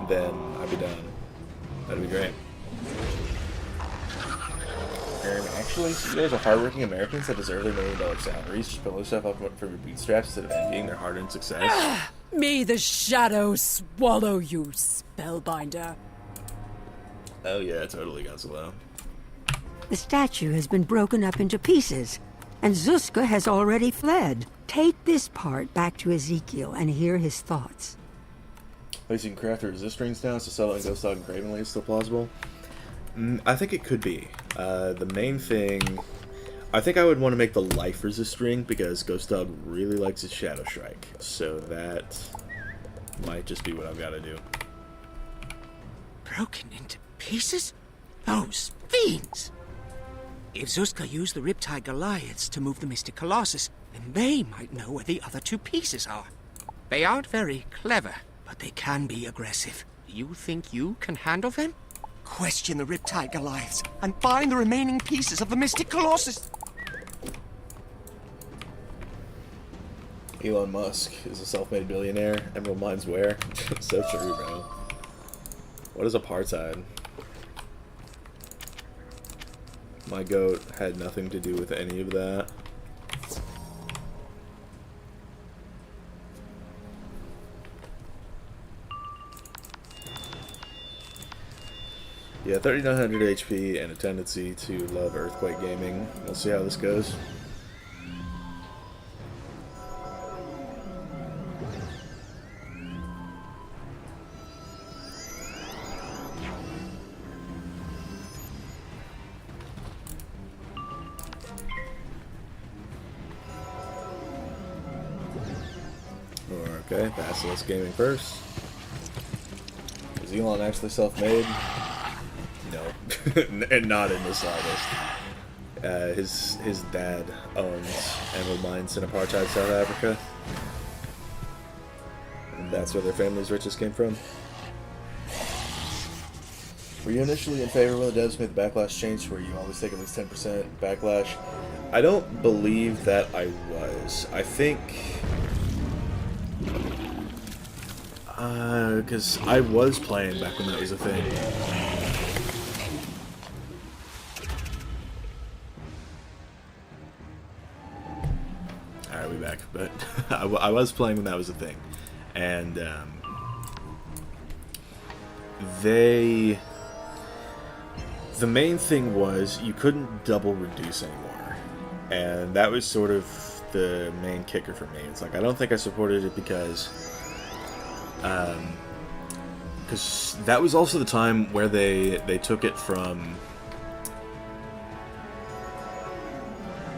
then I'd be down. That'd be great. Actually, CEOs are hardworking Americans that deserve their $1 million salaries. Just pull yourself up from your bootstraps instead of envying their hard-earned success. May the shadow swallow you, spellbinder. Oh yeah, totally, Gonzalo. The statue has been broken up into pieces, and Zuzka has already fled. Take this part back to Ezekiel and hear his thoughts. At least you can craft the resist rings down, so Solo and Ghost Dog and Gravenly is still plausible. I think it could be. The main thing... I think I would want to make the life resist ring, because Ghost Dog really likes his Shadow Strike. So that might just be what I've got to do. Broken into pieces? Those fiends! If Zuzka used the Riptide Goliaths to move the Mystic Colossus, then they might know where the other two pieces are. They aren't very clever, but they can be aggressive. You think you can handle them? Question the Riptide Goliaths and find the remaining pieces of the Mystic Colossus! Elon Musk is a self-made billionaire. Emerald Mines where? So true, bro. What is apartheid? My goat had nothing to do with any of that. Yeah, 3900 HP and a tendency to love Earthquake Gaming. We'll see how this goes. Okay, Basilisk Gaming first. Is Elon actually self-made? No, and not in the slightest. His dad owns Emerald Mines in apartheid South Africa. And that's where their family's riches came from. Were you initially in favor when the devs made the backlash change where you always take at least 10% backlash? I don't believe that I was. I think... because I was playing back when that was a thing. Alright, we back. But I was playing when that was a thing. And, the main thing was you couldn't double reduce anymore. And that was sort of the main kicker for me. It's like, I don't think I supported it because that was also the time where they took it from...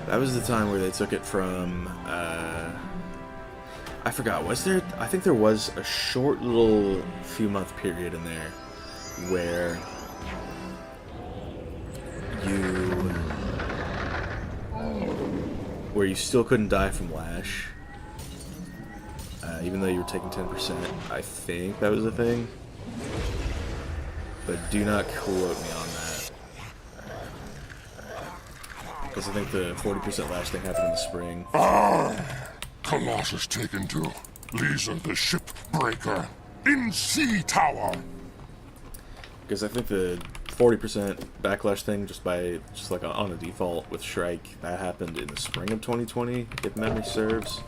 That was the time where they took it from... I forgot, was there... I think there was a short little few month period in there where you still couldn't die from Lash. Even though you were taking 10%, I think that was a thing. But do not quote me on that. Because I think the 40% lash thing happened in the spring. Colossus taken to Lisa the Shipbreaker in Sea Tower. Because I think the 40% backlash thing, just like on a default with Shrike, that happened in the spring of 2020, if memory serves.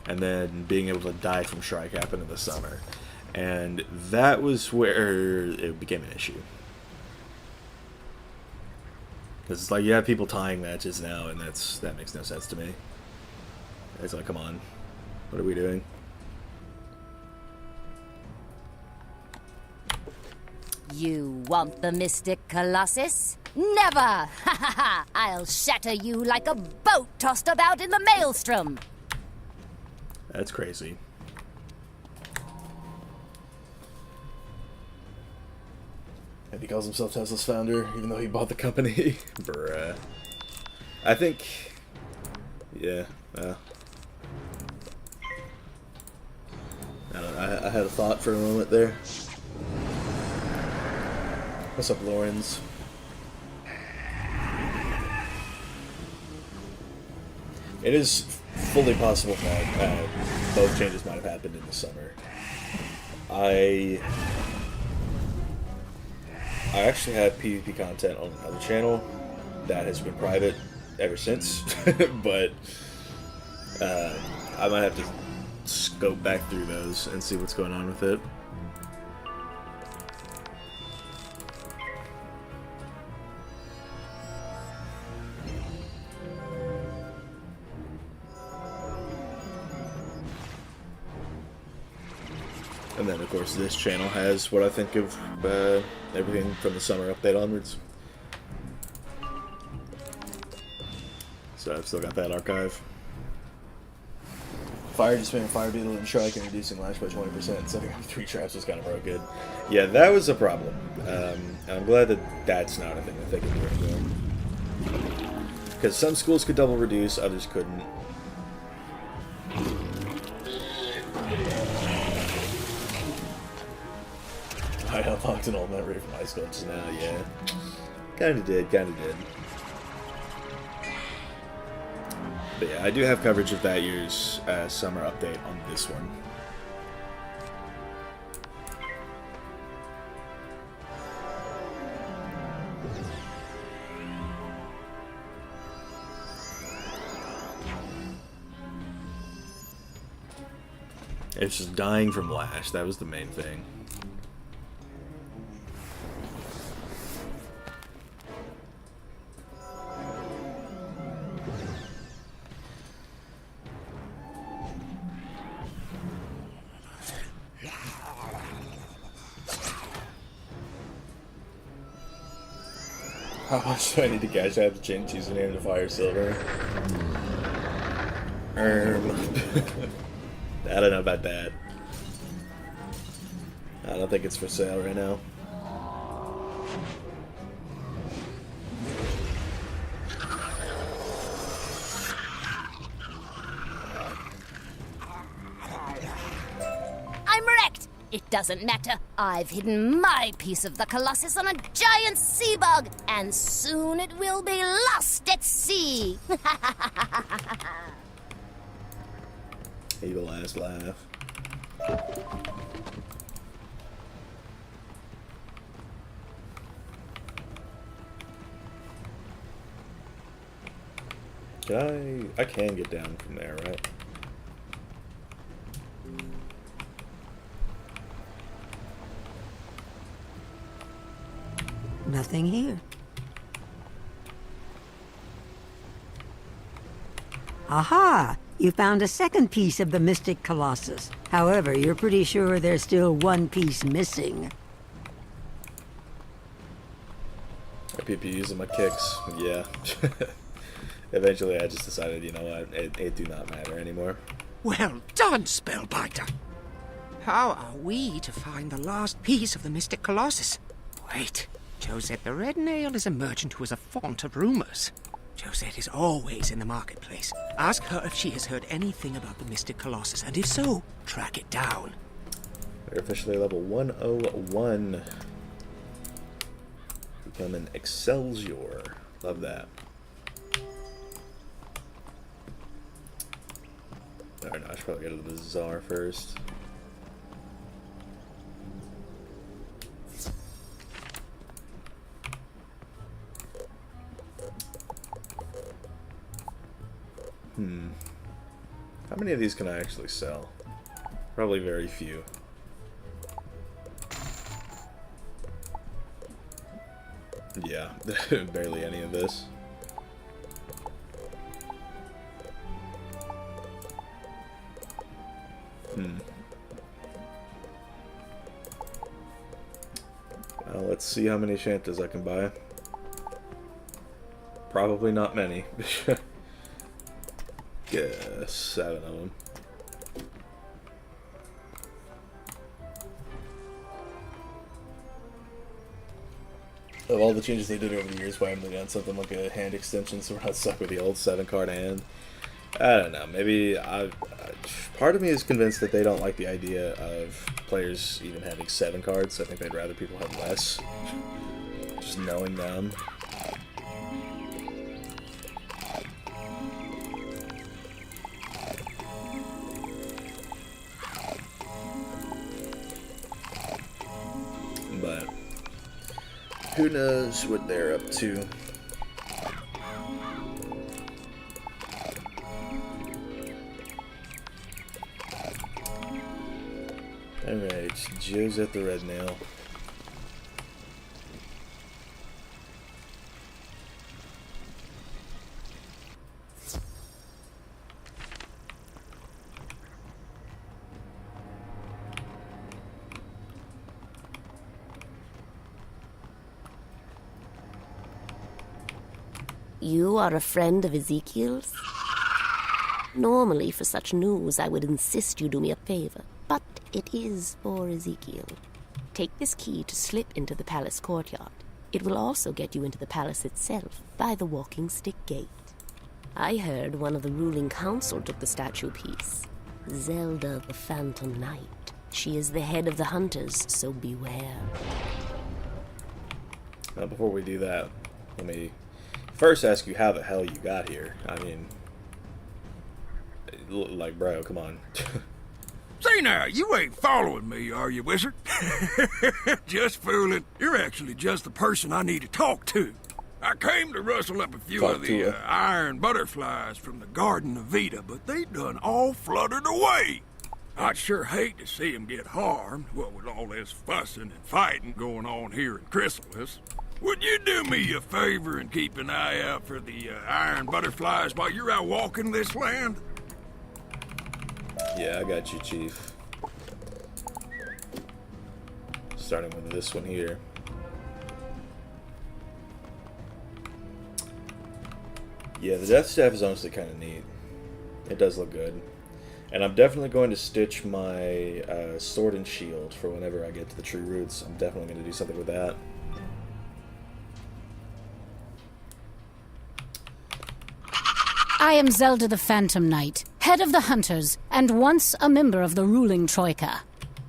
And then being able to die from Shrike happened in the summer. And that was where it became an issue. Because it's like, you have people tying matches now, and that makes no sense to me. It's like, come on. What are we doing? You want the mystic colossus? Never! Ha ha ha! I'll shatter you like a boat tossed about in the maelstrom! That's crazy. And he calls himself Tesla's founder, even though he bought the company. Bruh. I think... Yeah, I don't know, I had a thought for a moment there. What's up, Lawrence? It is fully possible that both changes might have happened in the summer. I actually have PvP content on another channel that has been private ever since, but I might have to scope back through those and see what's going on with it. And then, of course, this channel has what I think of everything from the summer update onwards. So I've still got that archive. Fire just made Fire Beetle and Shrike and reducing lash by 20%. Setting up 3 traps was kind of broken. Yeah, that was a problem. And I'm glad that that's not a thing that they can do anymore. Because some schools could double reduce, others couldn't. I unlocked an old memory from high school just now, yeah. Kinda did. But yeah, I do have coverage of that year's summer update on this one. It's just dying from lash, that was the main thing. How much do I need to cash out to change username to Fire Silver? I don't know about that. I don't think it's for sale right now. I'm wrecked! It doesn't matter. I've hidden my piece of the colossus on a giant sea bug, and soon it will be lost at sea. Evil ass laugh. I can get down from there, right? Nothing here. Aha! You found a second piece of the Mystic Colossus. However, you're pretty sure there's still one piece missing. PPUs and my kicks, yeah. Eventually I just decided, you know what, it do not matter anymore. Well done, Spellbiter! How are we to find the last piece of the Mystic Colossus? Wait, Josette the Red Nail is a merchant who is a font of rumors. Josette is always in the marketplace. Ask her if she has heard anything about the Mystic Colossus, and if so, track it down. We're officially level 101. Become an Excelsior. Love that. Alright, no, I should probably go to the Bazaar first. How many of these can I actually sell? Probably very few. Yeah, barely any of this. Well, let's see how many Shantas I can buy. Probably not many. Guess 7 of them. Of all the changes they did over the years, why haven't they done something like a hand extension so we're not stuck with the old 7-card hand? I don't know. Maybe part of me is convinced that they don't like the idea of players even having 7 cards. I think they'd rather people have less. Just knowing them. But who knows what they're up to. Alright, Joe's at the red nail. You are a friend of Ezekiel's? Normally, for such news, I would insist you do me a favor, but it is for Ezekiel. Take this key to slip into the palace courtyard. It will also get you into the palace itself by the walking stick gate. I heard one of the ruling council took the statue piece. Zelda the Phantom Knight. She is the head of the hunters, so beware. Now, before we do that, let me first ask you how the hell you got here. I mean, like, bro, come on. Say now, you ain't following me, are you, Wizard? Just fooling. You're actually just the person I need to talk to. I came to rustle up a few of the iron butterflies from the Garden of Vita, but they done all fluttered away. I'd sure hate to see them get harmed, what with all this fussing and fighting going on here in Chrysalis. Would you do me a favor and keep an eye out for the iron butterflies while you're out walking this land? Yeah, I got you, Chief. Starting with this one here. Yeah, the Death Staff is honestly kind of neat. It does look good. And I'm definitely going to stitch my sword and shield for whenever I get to the tree roots. I'm definitely going to do something with that. I am Zelda the Phantom Knight, head of the Hunters, and once a member of the ruling Troika.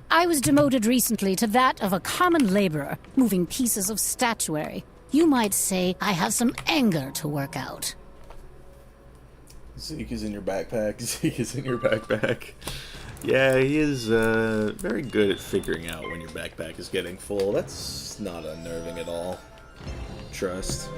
I was demoted recently to that of a common laborer, moving pieces of statuary. You might say I have some anger to work out. Zeke is in your backpack. Zeke is in your backpack. Yeah, he is very good at figuring out when your backpack is getting full. That's not unnerving at all. Trust.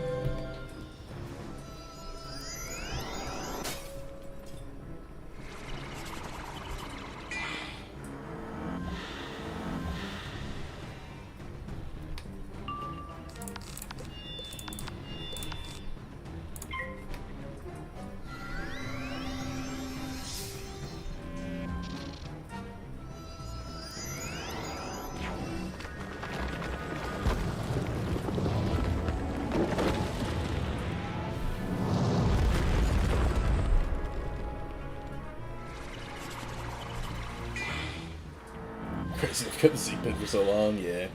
Crazy, I've kept Zeke pin for so long, yeah.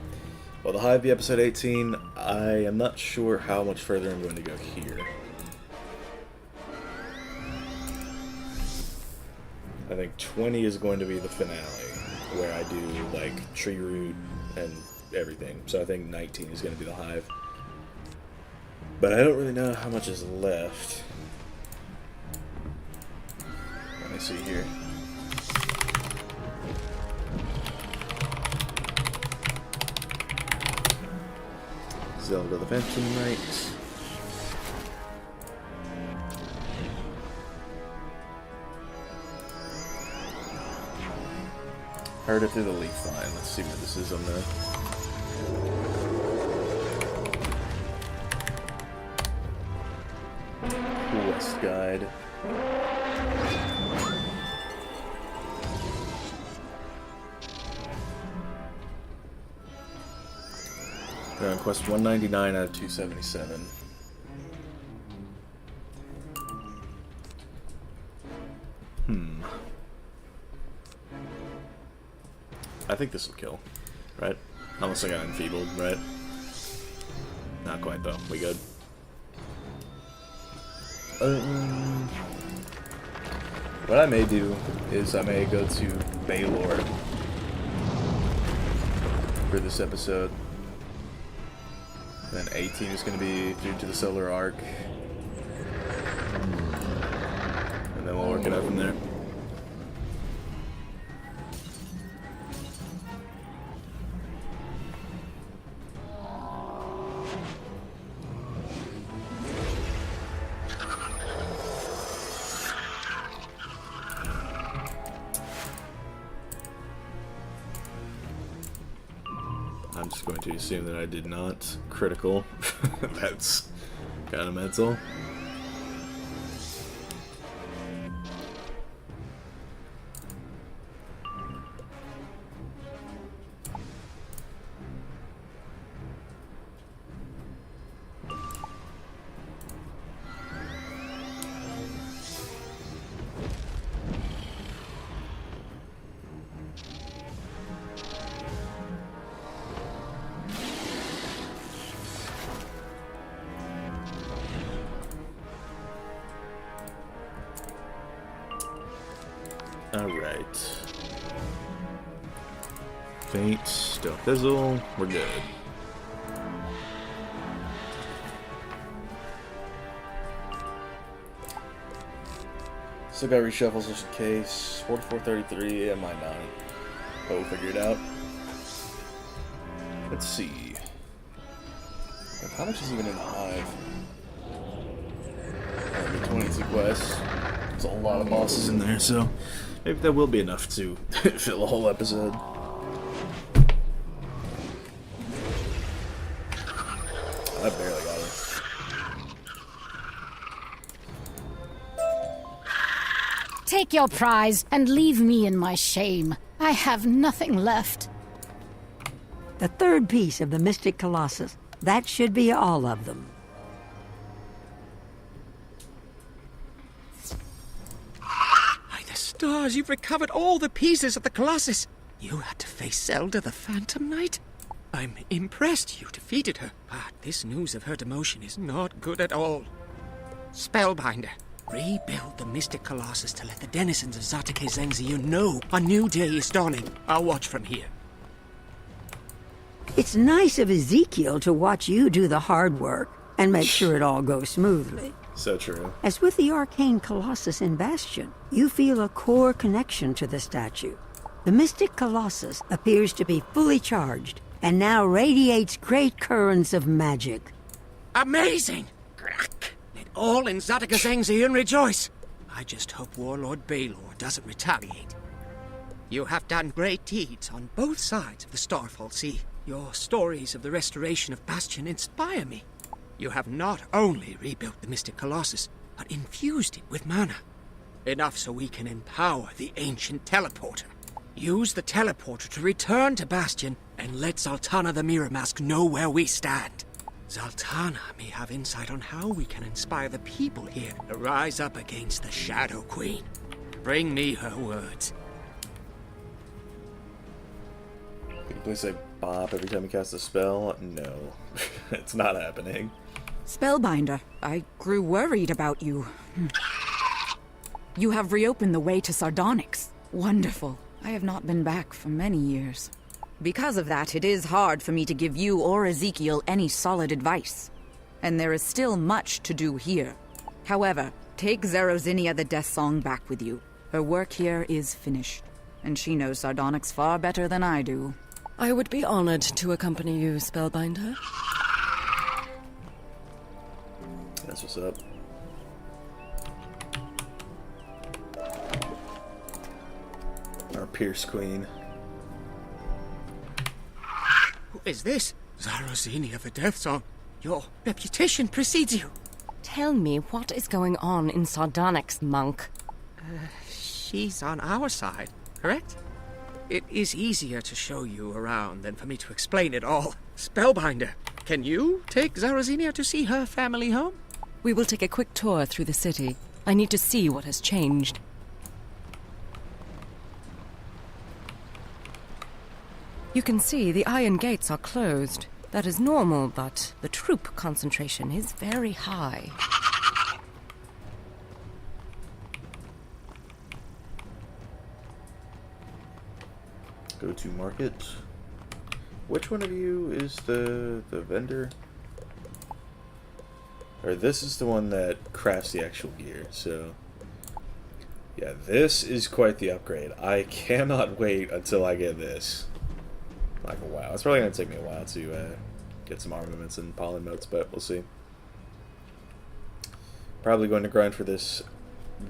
Well, the Hive be episode 18. I am not sure how much further I'm going to go here. I think 20 is going to be the finale, where I do, like, tree root and everything. So I think 19 is going to be the Hive. But I don't really know how much is left. Let me see here. Zelda the Phantom Knight. Heard it through the leaf line. Let's see what this is on the Quest Guide. We're on quest 199 out of 277. I think this will kill, right? Unless I got enfeebled, right? Not quite though. We good. What I may do is I may go to Baylord for this episode. Then 18 is going to be due to the Solar Arc. And then we'll work it out from there. I'm just going to assume that I did not critical. That's kind of mental. Alright. Faint, still fizzle, we're good. Still got reshuffles just in case. 4433, I might not. But we'll figure it out. Let's see. How much is even in the hive? 22 quests. There's a lot of bosses in there, so maybe that will be enough to fill a whole episode. I barely got it. Take your prize and leave me in my shame. I have nothing left. The third piece of the Mystic Colossus. That should be all of them. Stars, you've recovered all the pieces of the Colossus. You had to face Zelda the Phantom Knight? I'm impressed you defeated her, but this news of her demotion is not good at all. Spellbinder, rebuild the Mystic Colossus to let the denizens of Zotake know a new day is dawning. I'll watch from here. It's nice of Ezekiel to watch you do the hard work and make sure it all goes smoothly. So true. As with the arcane Colossus in Bastion, you feel a core connection to the statue. The Mystic Colossus appears to be fully charged, and now radiates great currents of magic. Amazing! Let all in Zotake rejoice! I just hope Warlord Baylor doesn't retaliate. You have done great deeds on both sides of the Starfall Sea. Your stories of the restoration of Bastion inspire me. You have not only rebuilt the Mystic Colossus, but infused it with mana. Enough so we can empower the ancient teleporter. Use the teleporter to return to Bastion and let Zaltana the Mirror Mask know where we stand. Zaltana may have insight on how we can inspire the people here to rise up against the Shadow Queen. Bring me her words. Can you please say bop every time you cast a spell? No, it's not happening. Spellbinder, I grew worried about you. You have reopened the way to Sardonyx. Wonderful. I have not been back for many years. Because of that, it is hard for me to give you or Ezekiel any solid advice. And there is still much to do here. However, take Zerozinia the Death Song back with you. Her work here is finished, and she knows Sardonyx far better than I do. I would be honored to accompany you, Spellbinder. That's what's up. Our Pierce Queen. Who is this? Zerozinia the Death Song. Your reputation precedes you. Tell me what is going on in Sardonyx, monk. She's on our side, correct? It is easier to show you around than for me to explain it all. Spellbinder, Can you take Zarazenia to see her family home? We will take a quick tour through the city. I need to see what has changed. You can see the iron gates are closed. That is normal, but the troop concentration is very high. Go to market. Which one of you is the vendor? Or this is the one that crafts the actual gear, so... Yeah, this is quite the upgrade. I cannot wait until I get this. Like, wow. It's probably going to take me a while to get some armaments and pollen motes, but we'll see. Probably going to grind for this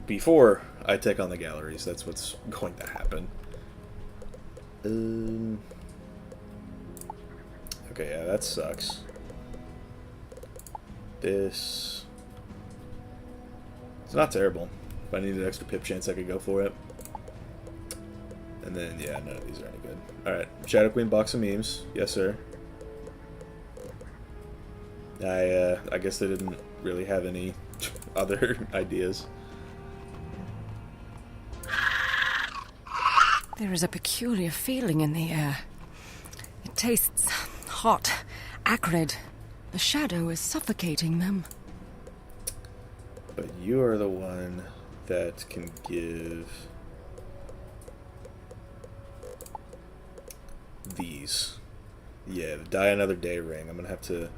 before I take on the galleries. That's what's going to happen. Okay, yeah, that sucks. This... It's not terrible. If I needed an extra pip chance, I could go for it. And then, yeah, none of these are any good. Alright, Shadow Queen box of memes. Yes, sir. I guess they didn't really have any other ideas. There is a peculiar feeling in the air. It tastes hot, acrid. The shadow is suffocating them. But you are the one that can give these. Yeah, the Die Another Day ring. I'm gonna have to...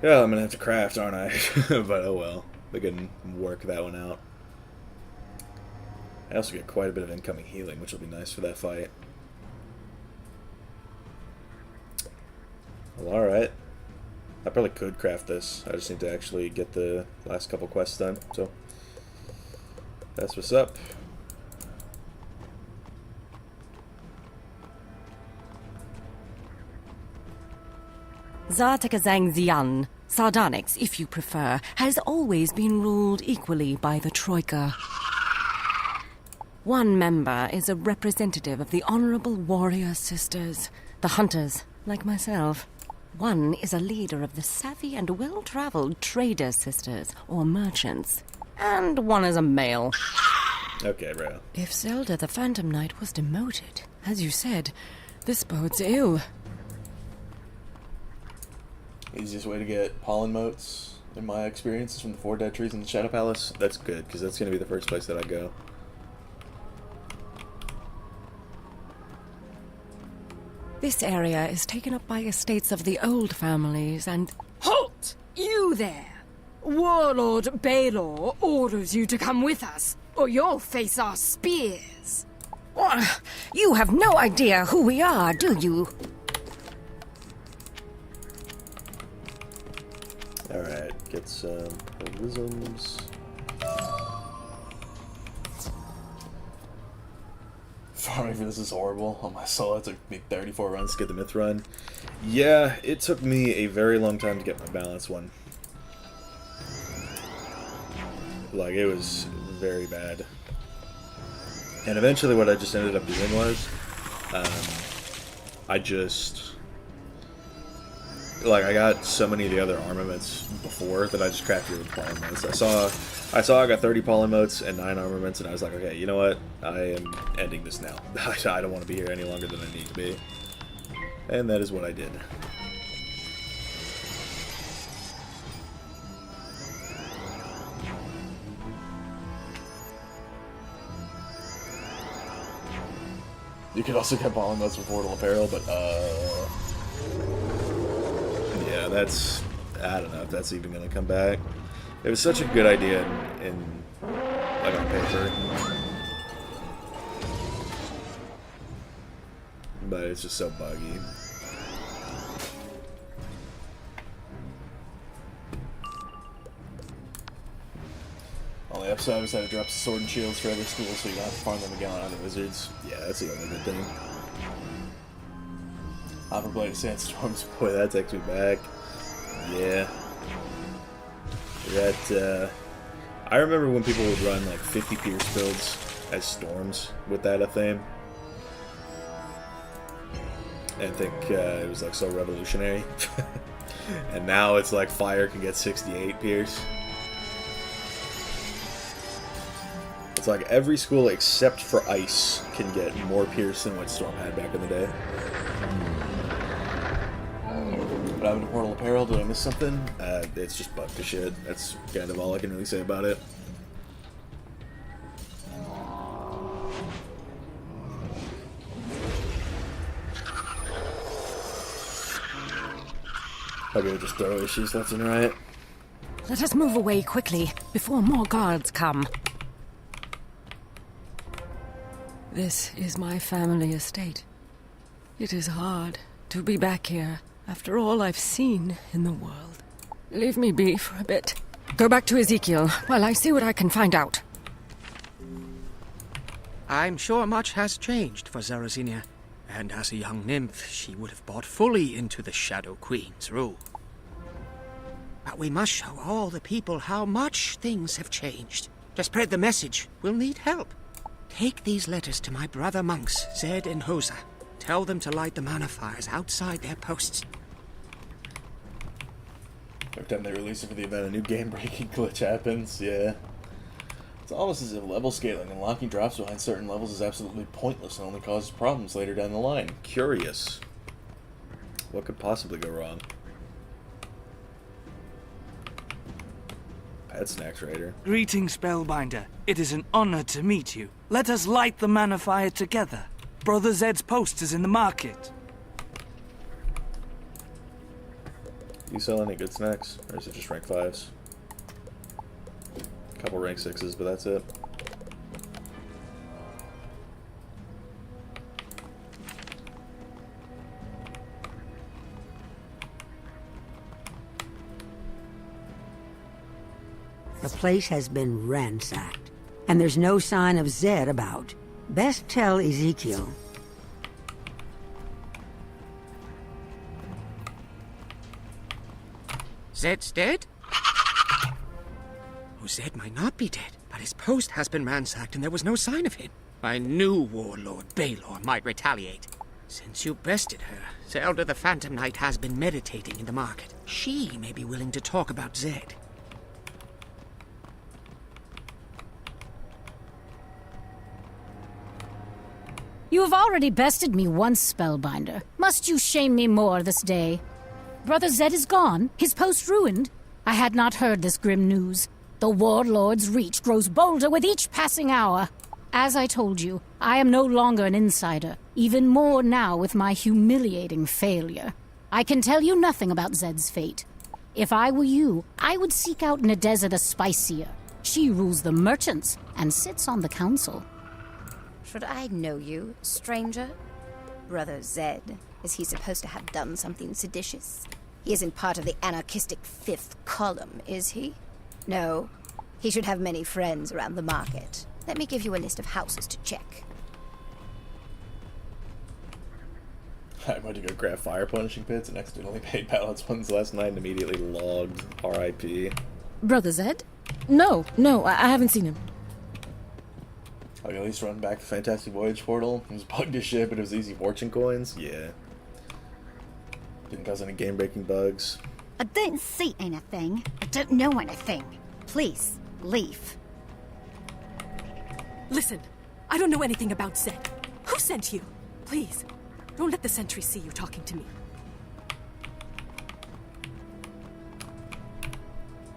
Yeah, I'm gonna have to craft, aren't I? But oh well. We can work that one out. I also get quite a bit of incoming healing, which will be nice for that fight. Well, alright. I probably could craft this. I just need to actually get the last couple quests done. So, that's what's up. Zartakazangzian, Sardonyx, if you prefer, has always been ruled equally by the Troika. One member is a representative of the Honorable Warrior Sisters, the Hunters, like myself. One is a leader of the savvy and well-traveled Trader Sisters, or merchants. And one is a male. Okay, bro. If Zelda the Phantom Knight was demoted, as you said, this bodes ill. Easiest way to get pollen motes, in my experience, is from the 4 dead trees in the Shadow Palace. That's good, because that's going to be the first place that I go. This area is taken up by estates of the old families and... Halt! You there! Warlord Baylor orders you to come with us, or you'll face our spears. You have no idea who we are, do you? Alright, get some prisms. Farming for this is horrible. On my soul, it took me 34 runs to get the myth run. Yeah, it took me a very long time to get my balance one. Like, it was very bad. And eventually what I just ended up doing was, I just... Like, I got so many of the other armaments before that I just crafted with pollen motes. I saw I got 30 pollen motes and 9 armaments, and I was like, okay, you know what? I am ending this now. I don't want to be here any longer than I need to be. And that is what I did. You could also get pollen motes with Portal Apparel, but, yeah, that's... I don't know if that's even going to come back. It was such a good idea in like, on paper. But it's just so buggy. Only upside I just had to drop sword and shields for other schools so you don't have to farm them again on other wizards. Yeah, that's the only good thing. Hopperblade Sandstorms, boy, that takes me back. Yeah. That, I remember when people would run like 50 Pierce builds as storms with that, I think. and think it was like so revolutionary. And now it's like fire can get 68 pierce. It's like every school except for ice can get more pierce than what Storm had back in the day. What happened to Portal Apparel? Did I miss something? It's just bugged to shit. That's kind of all I can really say about it. Okay, just throw issues left and right. Let us move away quickly, before more guards come. This is my family estate. It is hard to be back here after all I've seen in the world. Leave me be for a bit. Go back to Ezekiel while I see what I can find out. I'm sure much has changed for Zarazenia, and as a young nymph, she would have bought fully into the Shadow Queen's rule. But we must show all the people how much things have changed. To spread the message, we'll need help. Take these letters to my brother monks, Zed and Hosa. Tell them to light the mana fires outside their posts. Every time they release it for the event, a new game-breaking glitch happens. Yeah. It's almost as if level scaling and locking drops behind certain levels is absolutely pointless and only causes problems later down the line. Curious. What could possibly go wrong? Pet Snacks Raider. Greetings, Spellbinder. It is an honor to meet you. Let us light the mana fire together. Brother Zed's post is in the market. You sell any good snacks? Or is it just rank 5s? Couple rank 6s, but that's it. The place has been ransacked, and there's no sign of Zed about. Best tell Ezekiel. Zed's dead? Oh, Zed might not be dead, but his post has been ransacked and there was no sign of him. I knew warlord Baylor might retaliate. Since you bested her, Zelda the Phantom Knight has been meditating in the market. She may be willing to talk about Zed. You have already bested me once, Spellbinder. Must you shame me more this day? Brother Zed is gone, his post ruined. I had not heard this grim news. The warlord's reach grows bolder with each passing hour. As I told you, I am no longer an insider, even more now with my humiliating failure. I can tell you nothing about Zed's fate. If I were you, I would seek out Nadeza the Spicier. She rules the merchants and sits on the council. Should I know you, stranger? Brother Zed, is he supposed to have done something seditious? He isn't part of the anarchistic fifth column, is he? No. He should have many friends around the market. Let me give you a list of houses to check. I went to go grab fire punishing pits and accidentally paid balance ones last night and immediately logged RIP. Brother Zed? No, I haven't seen him. I'll at least run back the Fantastic Voyage portal. It was bugged as shit, but it was easy fortune coins. Yeah. Didn't cause any game-breaking bugs. I don't see anything. I don't know anything. Please, leave. Listen, I don't know anything about Zed. Who sent you? Please, don't let the sentry see you talking to me.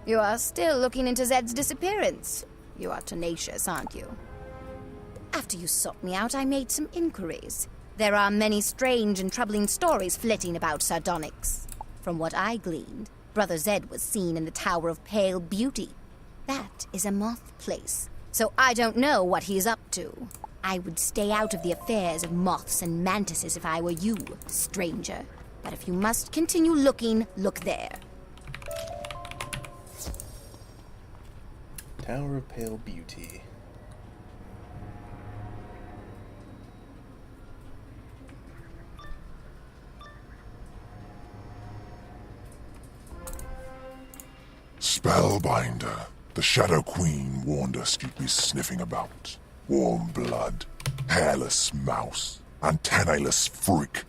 You are still looking into Zed's disappearance. You are tenacious, aren't you? After you sought me out, I made some inquiries. There are many strange and troubling stories flitting about Sardonyx. From what I gleaned, Brother Zed was seen in the Tower of Pale Beauty. That is a moth place, so I don't know what he's up to. I would stay out of the affairs of moths and mantises if I were you, stranger. But if you must continue looking, look there. Tower of Pale Beauty. Spellbinder. The Shadow Queen warned us you'd be sniffing about. Warm blood, hairless mouse, antennaless freak.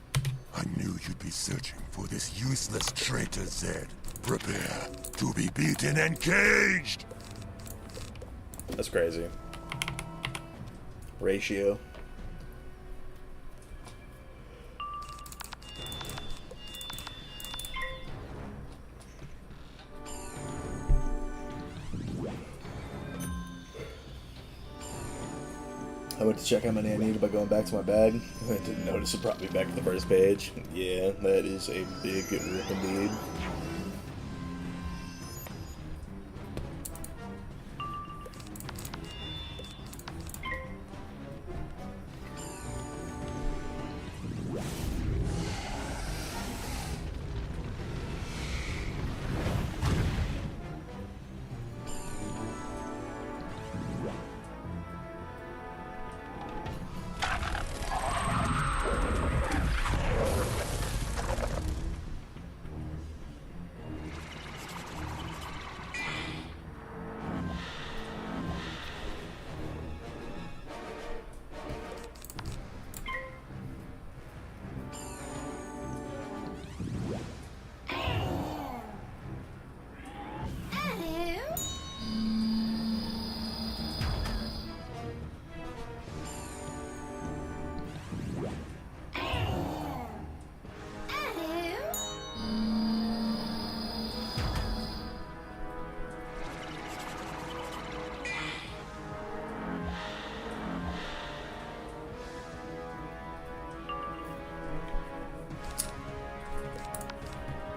I knew you'd be searching for this useless traitor, Zed. Prepare to be beaten and caged! That's crazy. Ratio. I went to check how many I needed by going back to my bag. I didn't notice it brought me back to the first page. Yeah, that is a big rip indeed.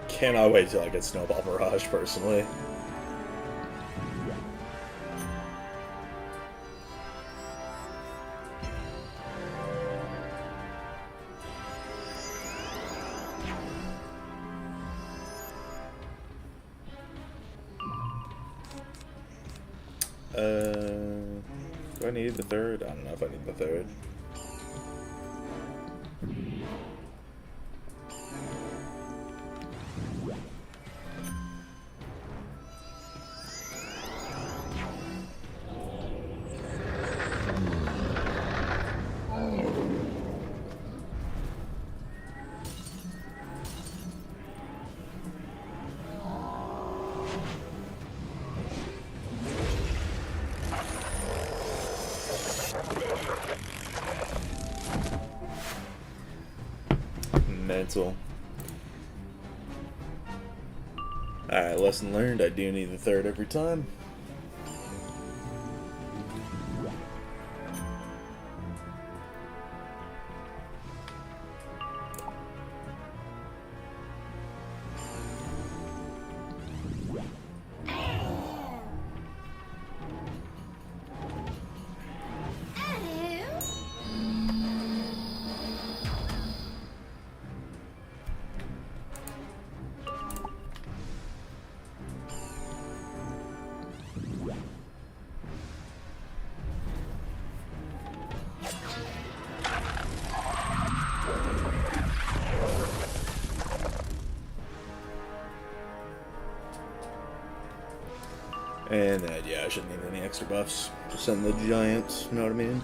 Cannot wait till I get Snowball Mirage, personally. Do I need the third? I don't know if I need the third. Mental. Alright, lesson learned. I do need the third every time. And then, yeah, I shouldn't need any extra buffs. Just send the giants, you know what I mean?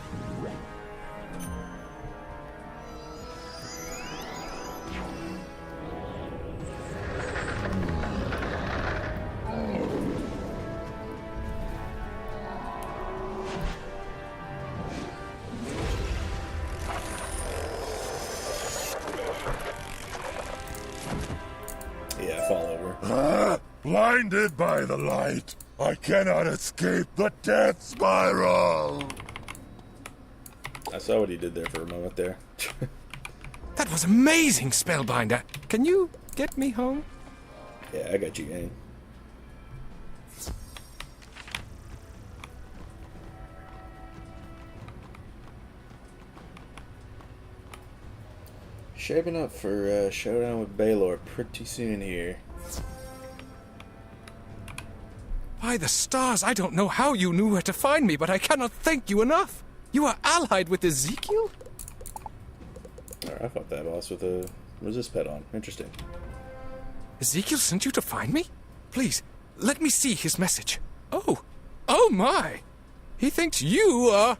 Yeah, fall over. Blinded by the light, I cannot escape the death spiral! I saw what he did there for a moment there. That was amazing, Spellbinder. Can you get me home? Yeah, I got you, gang. Shaping up for showdown with Baylor pretty soon here. By the stars, I don't know how you knew where to find me, but I cannot thank you enough. You are allied with Ezekiel? Alright, I fought that boss with a resist pet on. Interesting. Ezekiel sent you to find me? Please, let me see his message. Oh my! He thinks you are...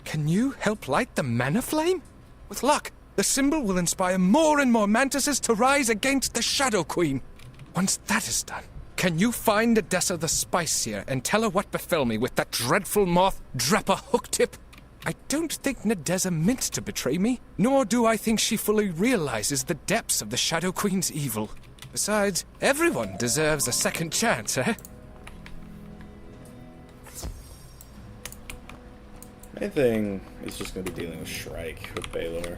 Can you help light the mana flame? With luck, The symbol will inspire more and more mantises to rise against the Shadow Queen. Once that is done, can you find Odessa the Spice Seer and tell her what befell me with that dreadful moth, Dreppa Hooktip? I don't think Nadeza meant to betray me, nor do I think she fully realizes the depths of the Shadow Queen's evil. Besides, everyone deserves a second chance, eh? Main thing is just going to be dealing with Shrike with Baylor.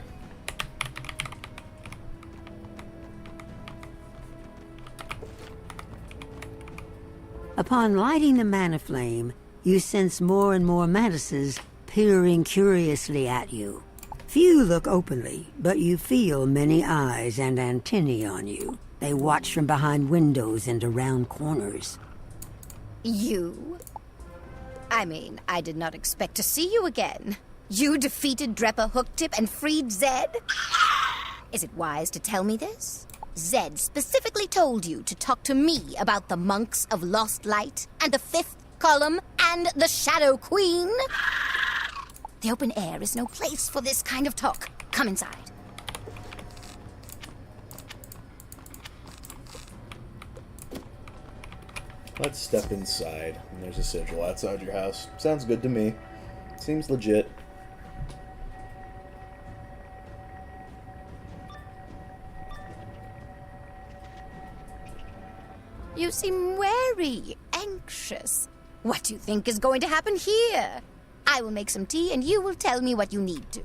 Upon lighting the mana flame, you sense more and more mantises peering curiously at you. Few look openly, but you feel many eyes and antennae on you. They watch from behind windows and around corners. You? I mean, I did not expect to see you again. You defeated Dreppa Hooktip and freed Zed? Is it wise to tell me this? Zed specifically told you to talk to me about the monks of Lost Light, and the Fifth Column, and the Shadow Queen? The open air is no place for this kind of talk. Come inside. Let's step inside. And there's a sigil outside your house. Sounds good to me. Seems legit. You seem wary, anxious. What do you think is going to happen here? I will make some tea and you will tell me what you need to.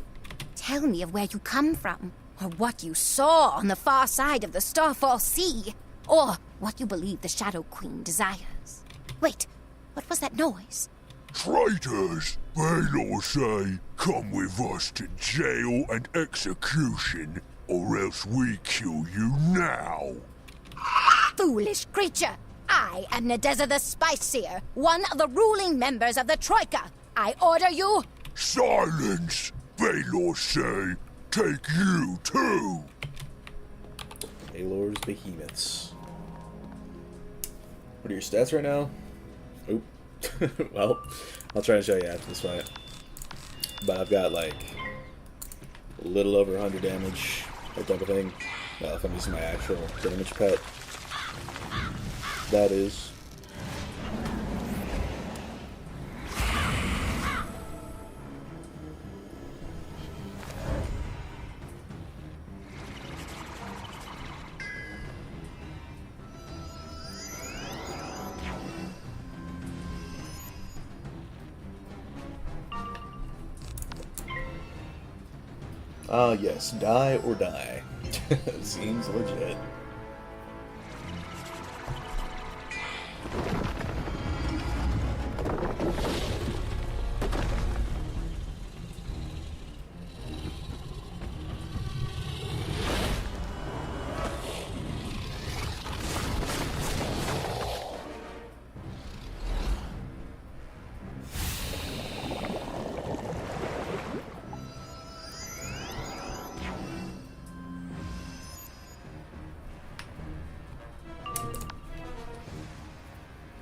Tell me of where you come from, or what you saw on the far side of the Starfall Sea, or what you believe the Shadow Queen desires. Wait, what was that noise? Traitors! Baylor say, come with us to jail and execution, or else we kill you now. Foolish creature! I am Nadeza the Spice Seer, one of the ruling members of the Troika. I order you... Silence! Baylor say, take you too! Baylor's behemoths. What are your stats right now? Oop. Well, I'll try to show you after this fight. But I've got like a little over 100 damage, that type of thing. Well, if I'm using my actual damage pet. That is. Yes, die or die. Seems legit.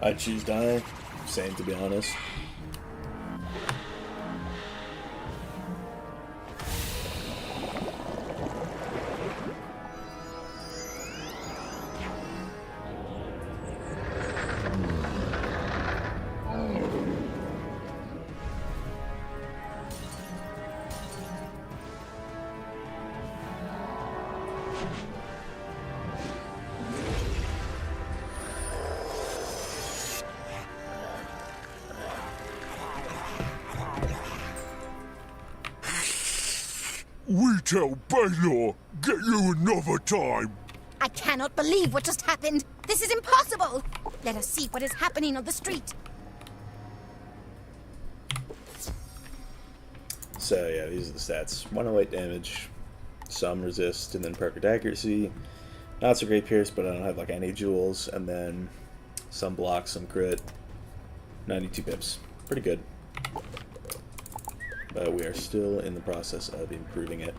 I'd choose die. Same, to be honest. We tell Baylor, get you another time. I cannot believe what just happened. This is impossible. Let us see what is happening on the street. So yeah, these are the stats. 108 damage, some resist, and then perfect accuracy. Not so great pierce, but I don't have like any jewels, and then some block, some crit. 92 pips. Pretty good. But we are still in the process of improving it.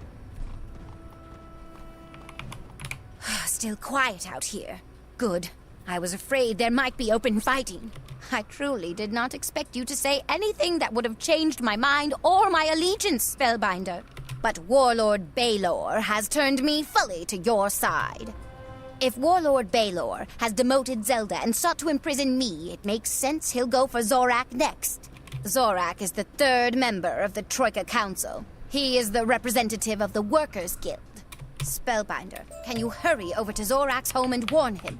Still quiet out here. Good. I was afraid there might be open fighting. I truly did not expect you to say anything that would have changed my mind or my allegiance, Spellbinder. but Warlord Baelor has turned me fully to your side. If Warlord Baelor has demoted Zelda and sought to imprison me, it makes sense he'll go for Zorak next. Zorak is the third member of the Troika Council. He is the representative of the Workers' Guild. Spellbinder, can you hurry over to Zorak's home and warn him?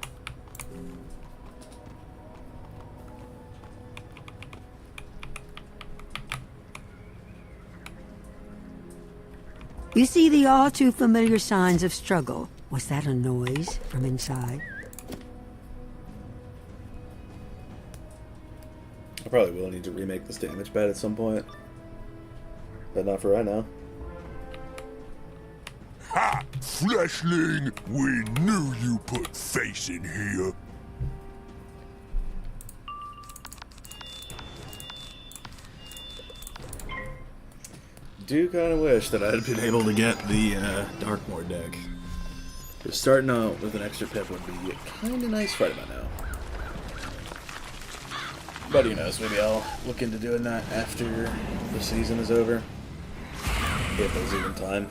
You see the all too familiar signs of struggle. Was that a noise from inside? I probably will need to remake this damage pad at some point. But not for right now. Ha! Fleshling! We knew you put face in here. Do kind of wish that I'd been able to get the Darkmoor deck. Just starting out with an extra pip would be kind of nice right about now. But who knows, maybe I'll look into doing that after the season is over. If there's even time.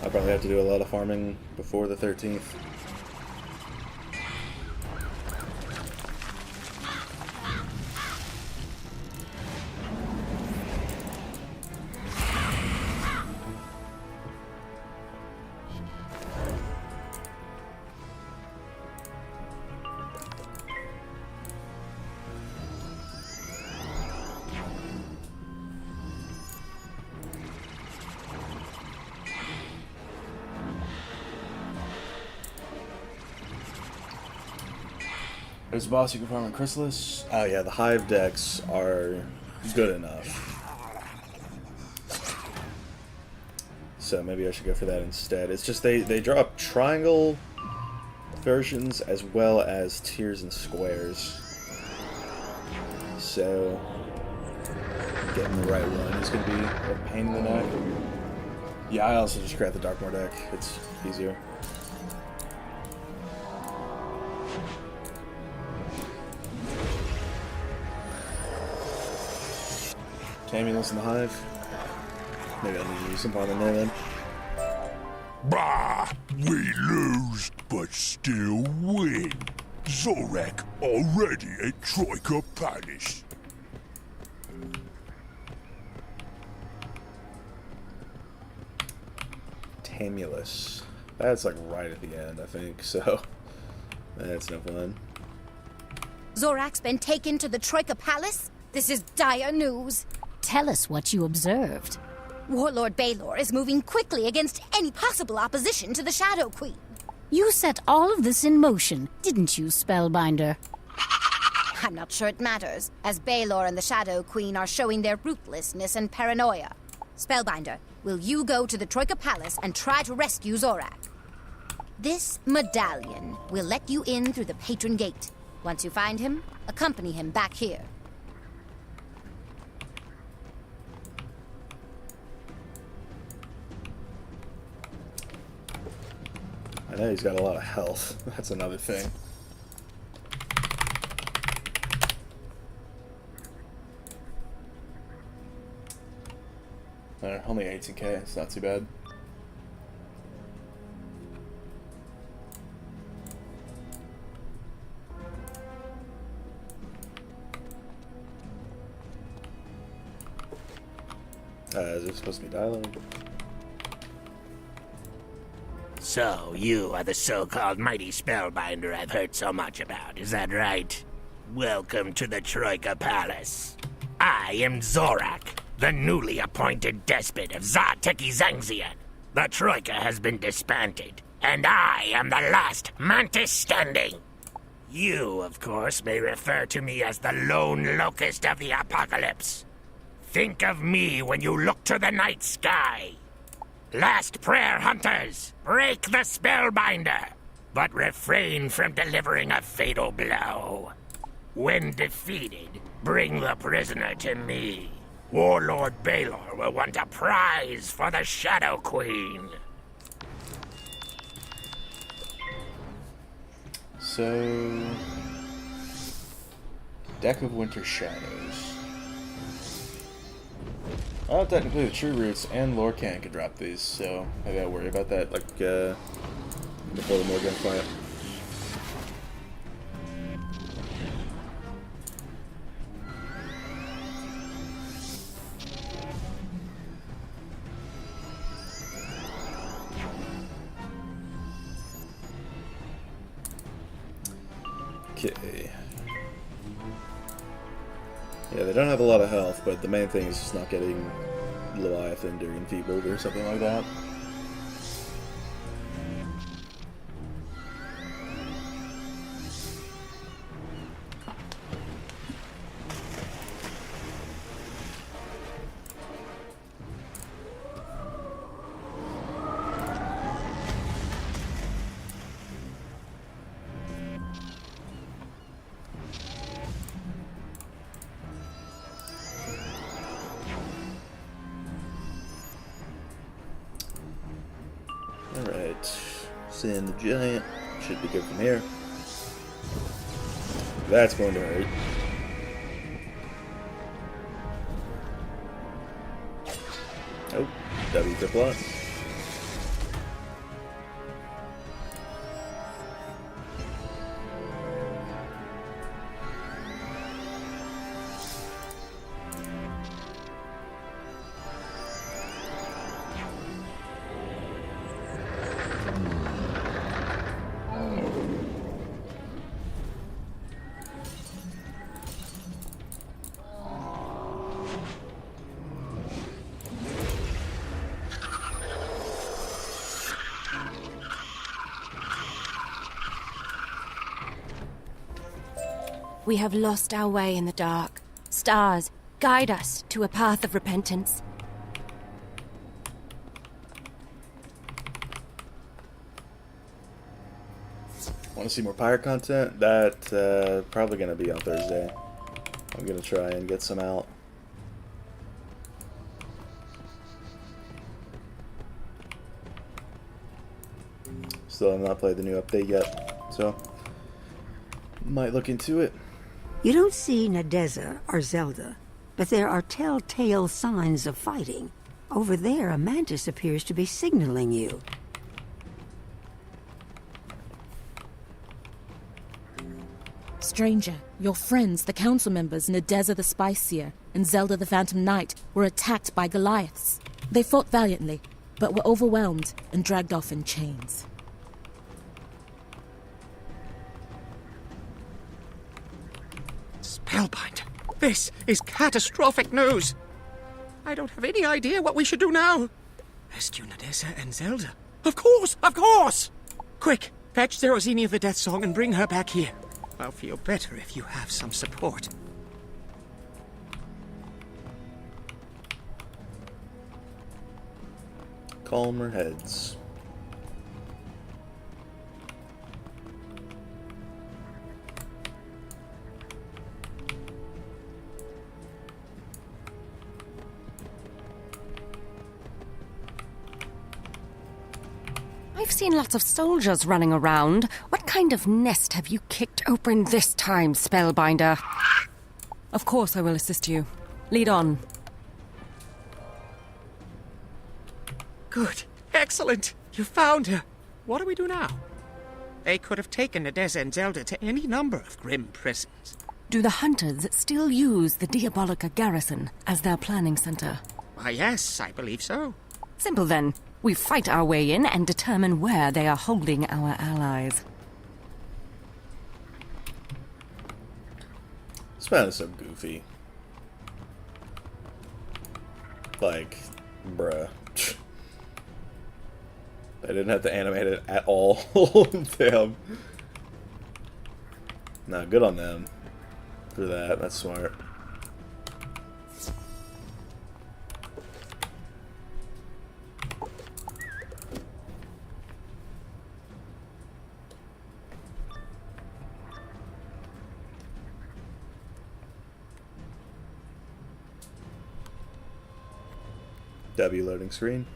I'll probably have to do a lot of farming before the 13th. There's a boss you can farm on Chrysalis. Oh yeah, the hive decks are good enough. So maybe I should go for that instead. It's just they drop triangle versions as well as tiers and squares. So getting the right one is going to be a pain in the neck. Yeah, I also just grabbed the Darkmoor deck. It's easier. Ambulance in the hive. Maybe I need to use some farming there then. Bah! We lose, but still win. Zorak already at Troika Palace. Tamulus. That's like right at the end, I think, so that's no fun. Zorak's been taken to the Troika Palace? This is dire news. Tell us what you observed. Warlord Baelor is moving quickly against any possible opposition to the Shadow Queen. You set all of this in motion, didn't you, Spellbinder? I'm not sure it matters, as Baelor and the Shadow Queen are showing their ruthlessness and paranoia. Spellbinder, will you go to the Troika Palace and try to rescue Zorak? This medallion will let you in through the patron gate. Once you find him, accompany him back here. I know he's got a lot of health. That's another thing. Only 18k, it's not too bad. Is it supposed to be dialogue? So, you are the so-called mighty spellbinder I've heard so much about, is that right? Welcome to the Troika Palace. I am Zorak, the newly appointed despot of Sardonyx. The Troika has been disbanded, and I am the last mantis standing. You, of course, may refer to me as the lone locust of the apocalypse. Think of me when you look to the night sky. Last prayer, hunters! Break the spellbinder, but refrain from delivering a fatal blow. When defeated, bring the prisoner to me. Warlord Baelor will want a prize for the Shadow Queen. So... Deck of Winter Shadows. Oh, technically the true roots and Lorcan can drop these, so maybe I'll worry about that, like, before the Morgan fight. Okay. Yeah, they don't have a lot of health, but the main thing is just not getting Leviathan or enfeebled or something like that. Alright, send the giant. Should be good from here. That's going to hurt. Oh, W for plot. We have lost our way in the dark. Stars, guide us to a path of repentance. Want to see more pirate content? That probably going to be on Thursday. I'm going to try and get some out. Still have not played the new update yet, so might look into it. You don't see Nadeza or Zelda, but there are telltale signs of fighting. Over there, a mantis appears to be signaling you. Stranger, your friends, the council members, Nadeza the Spice Seer and Zelda the Phantom Knight, were attacked by Goliaths. They fought valiantly, but were overwhelmed and dragged off in chains. Spellbinder, this is catastrophic news. I don't have any idea what we should do now. Rescue Nadeza and Zelda. Of course, of course! Quick, fetch Zerozini of the Death Song and bring her back here. I'll feel better if you have some support. Calmer heads. I've seen lots of soldiers running around. What kind of nest have you kicked open this time, Spellbinder? Of course I will assist you. Lead on. Good. Excellent. You found her. What do we do now? They could have taken Nadeza and Zelda to any number of grim prisons. Do the hunters still use the Diabolica garrison as their planning center? Why, yes, I believe so. Simple then. We fight our way in and determine where they are holding our allies. This man is so goofy. Like, bruh. They didn't have to animate it at all. Damn. Nah, good on them for that. That's smart. W loading screen.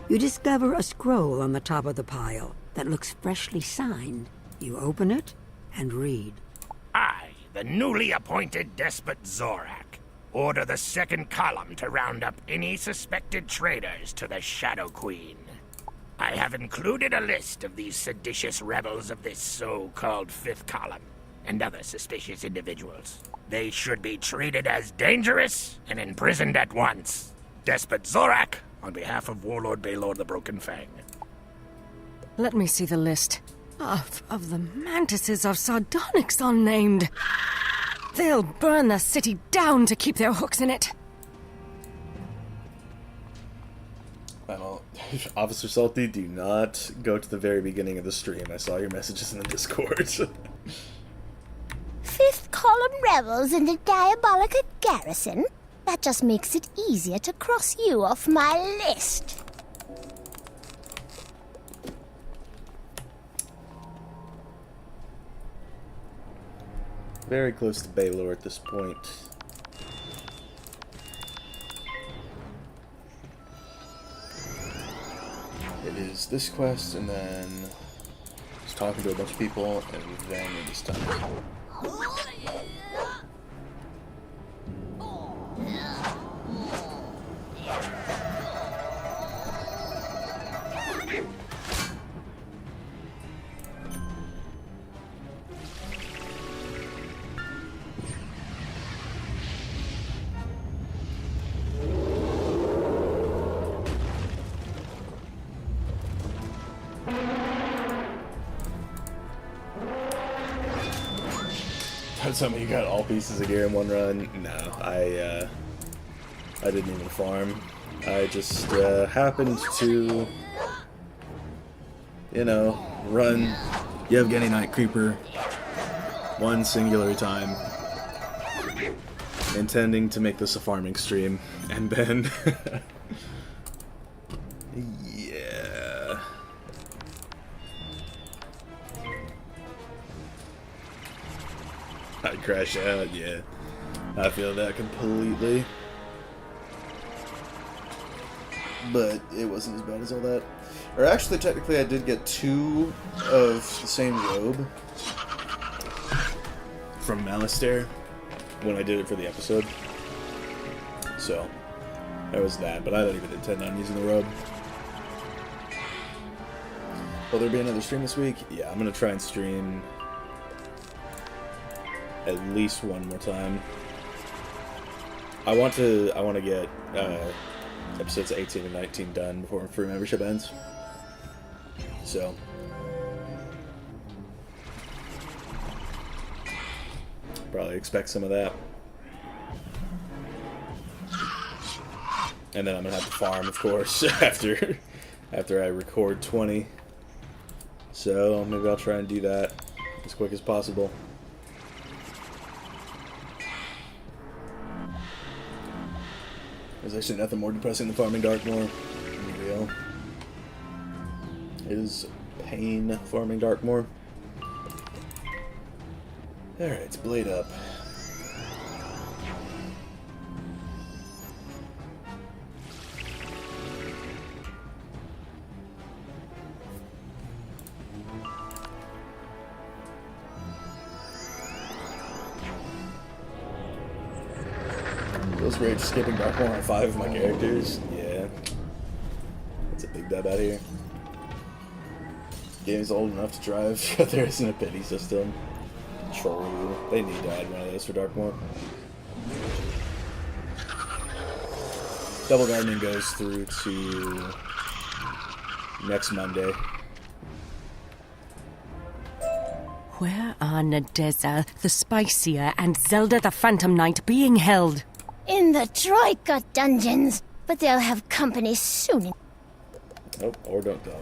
You discover a scroll on the top of the pile that looks freshly signed. You open it and read. I the newly appointed despot Zorak. Order the second column to round up any suspected traitors to the Shadow Queen. I have included a list of these seditious rebels of this so-called fifth column, and other suspicious individuals. They should be treated as dangerous and imprisoned at once. Despot Zorak, on behalf of Warlord Baylor the Broken Fang. Let me see the list. Of the mantises of Sardonyx unnamed. They'll burn the city down to keep their hooks in it. Well, Officer Salty, do not go to the very beginning of the stream. I saw your messages in the Discord. Fifth column rebels in the diabolical garrison? That just makes it easier to cross you off my list. Very close to Baylor at this point. It is this quest, and then just talking to a bunch of people, and then it is time. Tell me you got all pieces of gear in one run. No, I didn't even farm. I just happened to, you know, run Yevgeny Night Creeper one singular time, intending to make this a farming stream, and then yeah. I crash out, yeah. I feel that completely. But it wasn't as bad as all that. Or actually, technically, I did get 2 of the same robe from Malistaire when I did it for the episode. So, there was that, but I don't even intend on using the robe. Will there be another stream this week? Yeah, I'm gonna try and stream at least one more time. I want to get episodes 18 and 19 done before free membership ends. So probably expect some of that. And then I'm gonna have to farm, of course, after I record 20. So maybe I'll try and do that as quick as possible. There's actually nothing more depressing than farming Darkmoor. To be real. It is pain farming Darkmoor. Alright, it's blade up. Feels rage skipping Darkmoor on 5 of my characters. Yeah. That's a big dub out here. Game's old enough to drive, but there isn't a pity system. True. They need to add one of those for Darkmoor. Double Gardening goes through to next Monday. Where are Nadeza, the Spicier, and Zelda the Phantom Knight being held? In the Troika dungeons, but they'll have company soon. Nope, or don't tell me.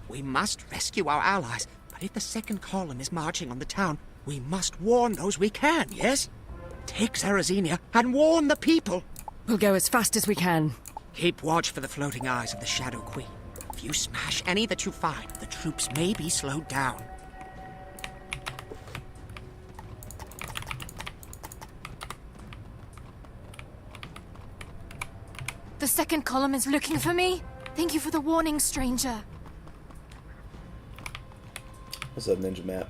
We must rescue our allies, but if the second column is marching on the town, we must warn those we can, yes? Take Zarazenia and warn the people. We'll go as fast as we can. Keep watch for the floating eyes of the Shadow Queen. If you smash any that you find, the troops may be slowed down. The second column is looking for me? Thank you for the warning, stranger. What's up, ninja map?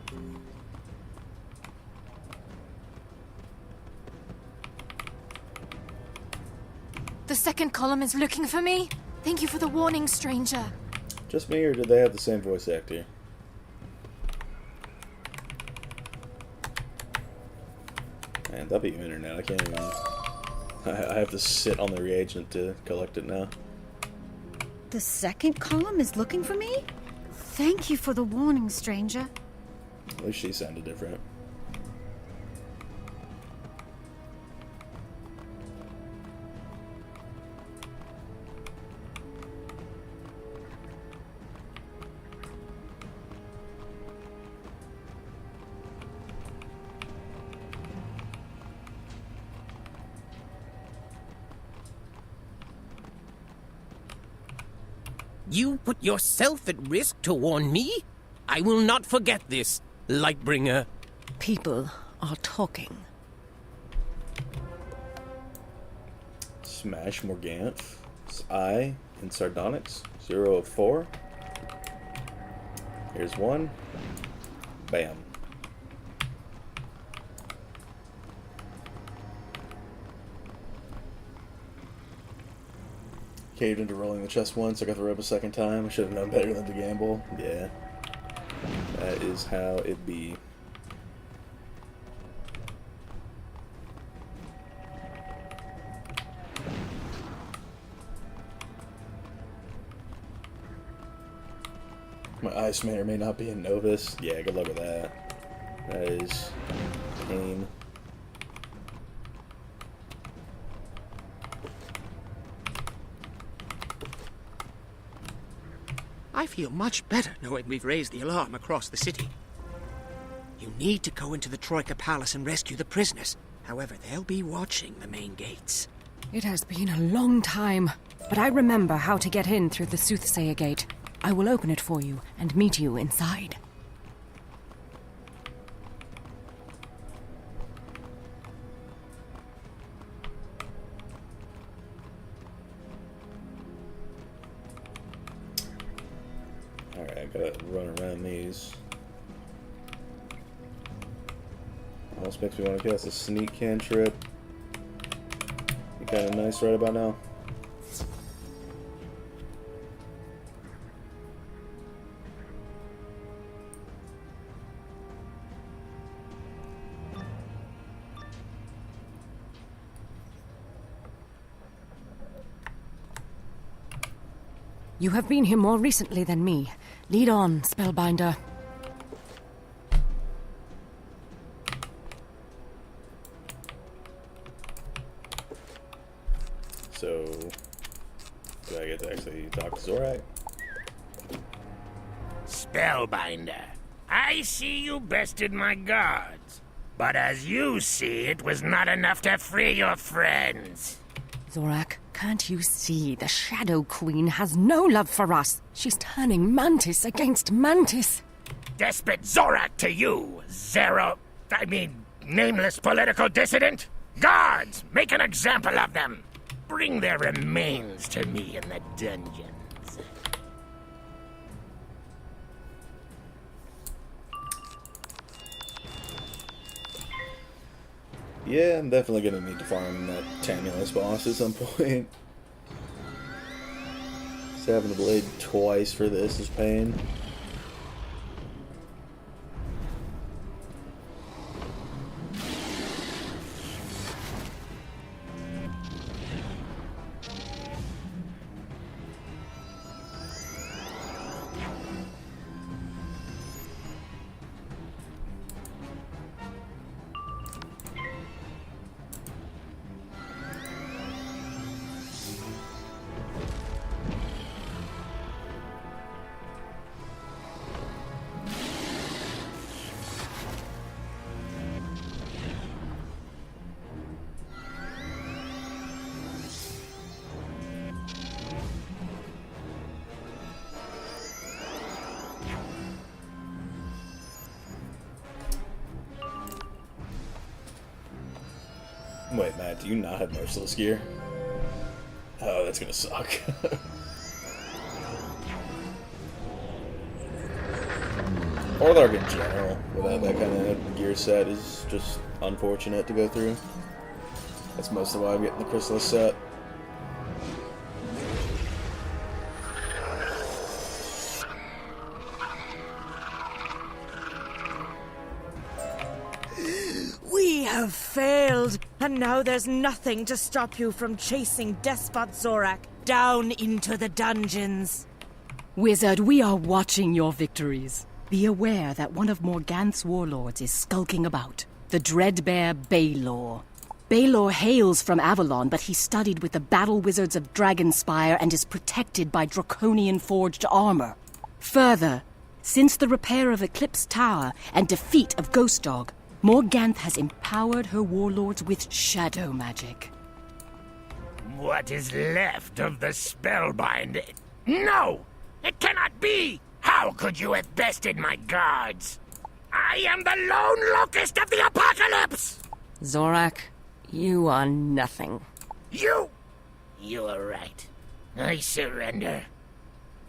The second column is looking for me. Thank you for the warning, stranger. Just me, or did they have the same voice actor? Man, that'd be internet. I can't even. I have to sit on the reagent to collect it now. The second column is looking for me? Thank you for the warning, stranger. At least she sounded different. You put yourself at risk to warn me? I will not forget this, Lightbringer. People are talking. Smash Morganth. I in Sardonyx. 0 of 4. Here's one. Bam. Caved into rolling the chest once, I got the rope a second time. I should have known better than to gamble. Yeah. That is how it be. My ice may or may not be a novice. Yeah, good luck with that. That is pain. I feel much better knowing we've raised the alarm across the city. You need to go into the Troika Palace and rescue the prisoners. However, they'll be watching the main gates. It has been a long time, but I remember how to get in through the Soothsayer Gate. I will open it for you and meet you inside. Alright, I gotta run around these. Almost makes me want to cast a sneak cantrip. Be kind of nice right about now. You have been here more recently than me. Lead on, Spellbinder. So, do I get to actually talk to Zorak? Spellbinder, I see you bested my guards. But as you see, it was not enough to free your friends. Zorak, can't you see the Shadow Queen has no love for us? She's turning Mantis against Mantis. Despot Zorak to you, nameless political dissident? Guards, make an example of them. Bring their remains to me in the dungeons. Yeah, I'm definitely gonna need to farm that Tamulus boss at some point. Just having the blade twice for this is pain. Wait, Matt, do you not have Merciless gear? Oh, that's gonna suck. Warlord in general, without that kind of gear set, is just unfortunate to go through. That's most of why I'm getting the Chrysalis set. We have failed, and now there's nothing to stop you from chasing Despot Zorak down into the dungeons. Wizard, we are watching your victories. Be aware that one of Morganth's warlords is skulking about, the Dreadbear Baelor. Baelor hails from Avalon, but he studied with the battle wizards of Dragonspire and is protected by draconian-forged armor. Further, since the repair of Eclipse Tower and defeat of Ghost Dog, Morganth has empowered her warlords with shadow magic. What is left of the Spellbind? No! It cannot be! How could you have bested my guards? I am the lone locust of the apocalypse! Zorak, you are nothing. You are right. I surrender.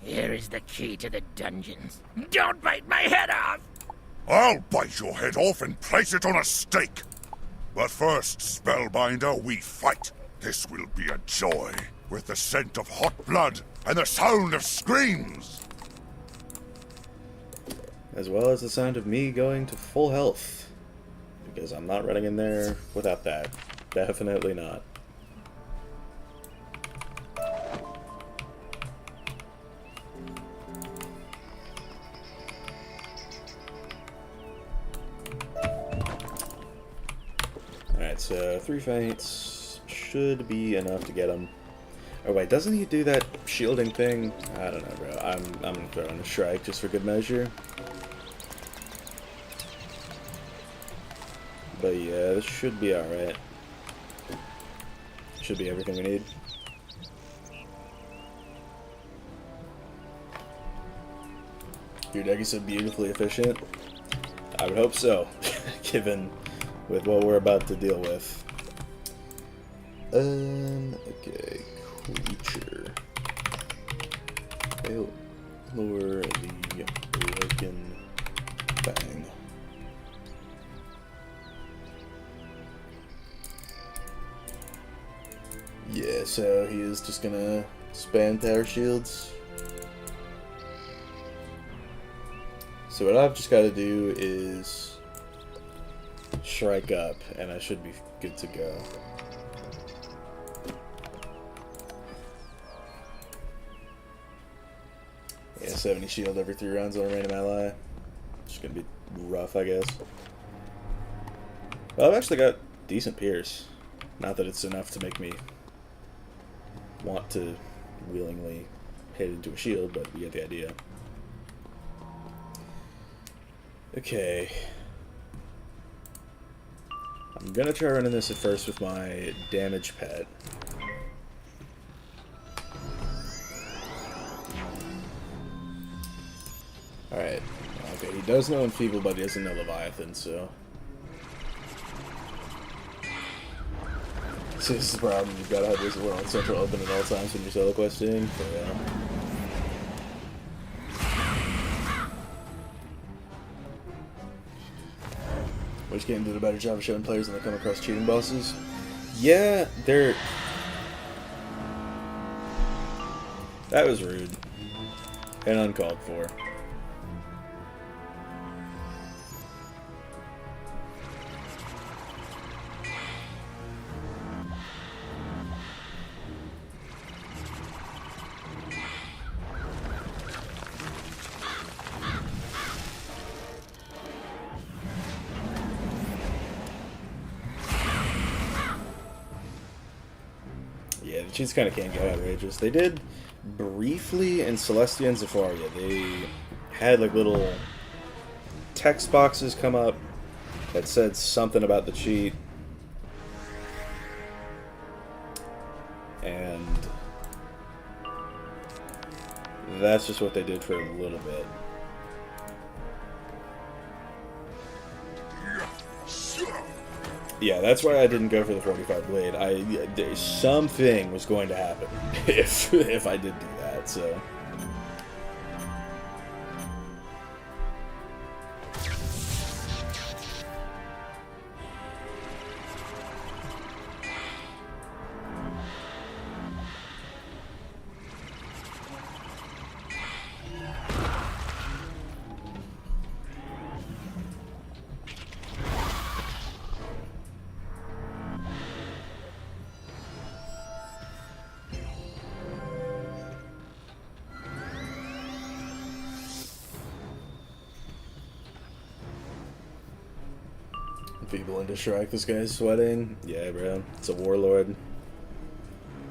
Here is the key to the dungeons. Don't bite my head off! I'll bite your head off and place it on a stake. But first, Spellbinder, we fight. This will be a joy, with the scent of hot blood and the sound of screams. As well as the sound of me going to full health. Because I'm not running in there without that. Definitely not. Alright, so 3 faints should be enough to get him. Oh wait, doesn't he do that shielding thing? I don't know, bro. I'm gonna throw in a strike just for good measure. But yeah, this should be alright. Should be everything we need. Your deck is so beautifully efficient. I would hope so, given with what we're about to deal with. Okay, creature. Lure the broken fang. Yeah, so he is just gonna spam tower shields. So what I've just got to do is strike up, and I should be good to go. Yeah, 70 shield every 3 rounds on a random ally. It's gonna be rough, I guess. Well, I've actually got decent pierce. Not that it's enough to make me want to willingly hit into a shield, but you get the idea. Okay. I'm gonna try running this at first with my damage pet. Alright. Okay, he does know Enfeeble, but he doesn't know Leviathan, so... See, this is the problem. You've got to have Wizard101 Central open at all times when you're solo questing. So, yeah. Which game did a better job of showing players when they come across cheating bosses? Yeah, they're... That was rude. And uncalled for. Yeah, the cheats kind of can't get outrageous. They did briefly in Celestia and Zepharia. They had like little text boxes come up that said something about the cheat. And that's just what they did for a little bit. Yeah, that's why I didn't go for the 45 blade. Something was going to happen if I did do that, so... Feeble into strike. This guy's sweating. Yeah, bro. It's a warlord.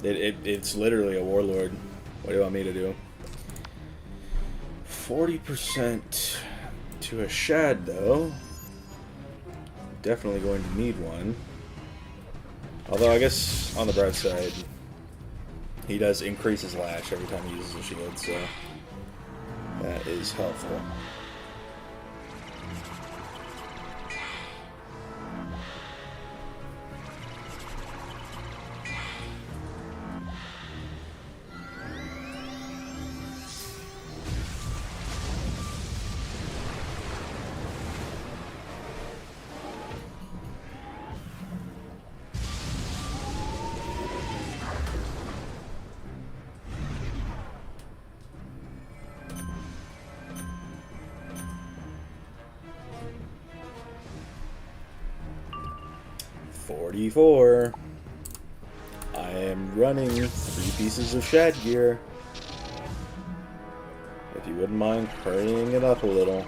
It's literally a warlord. What do you want me to do? 40% to a shad, though. Definitely going to need one. Although, I guess, on the bright side, he does increase his lash every time he uses a shield, so that is helpful. I am running 3 pieces of shad gear. If you wouldn't mind hurrying it up a little.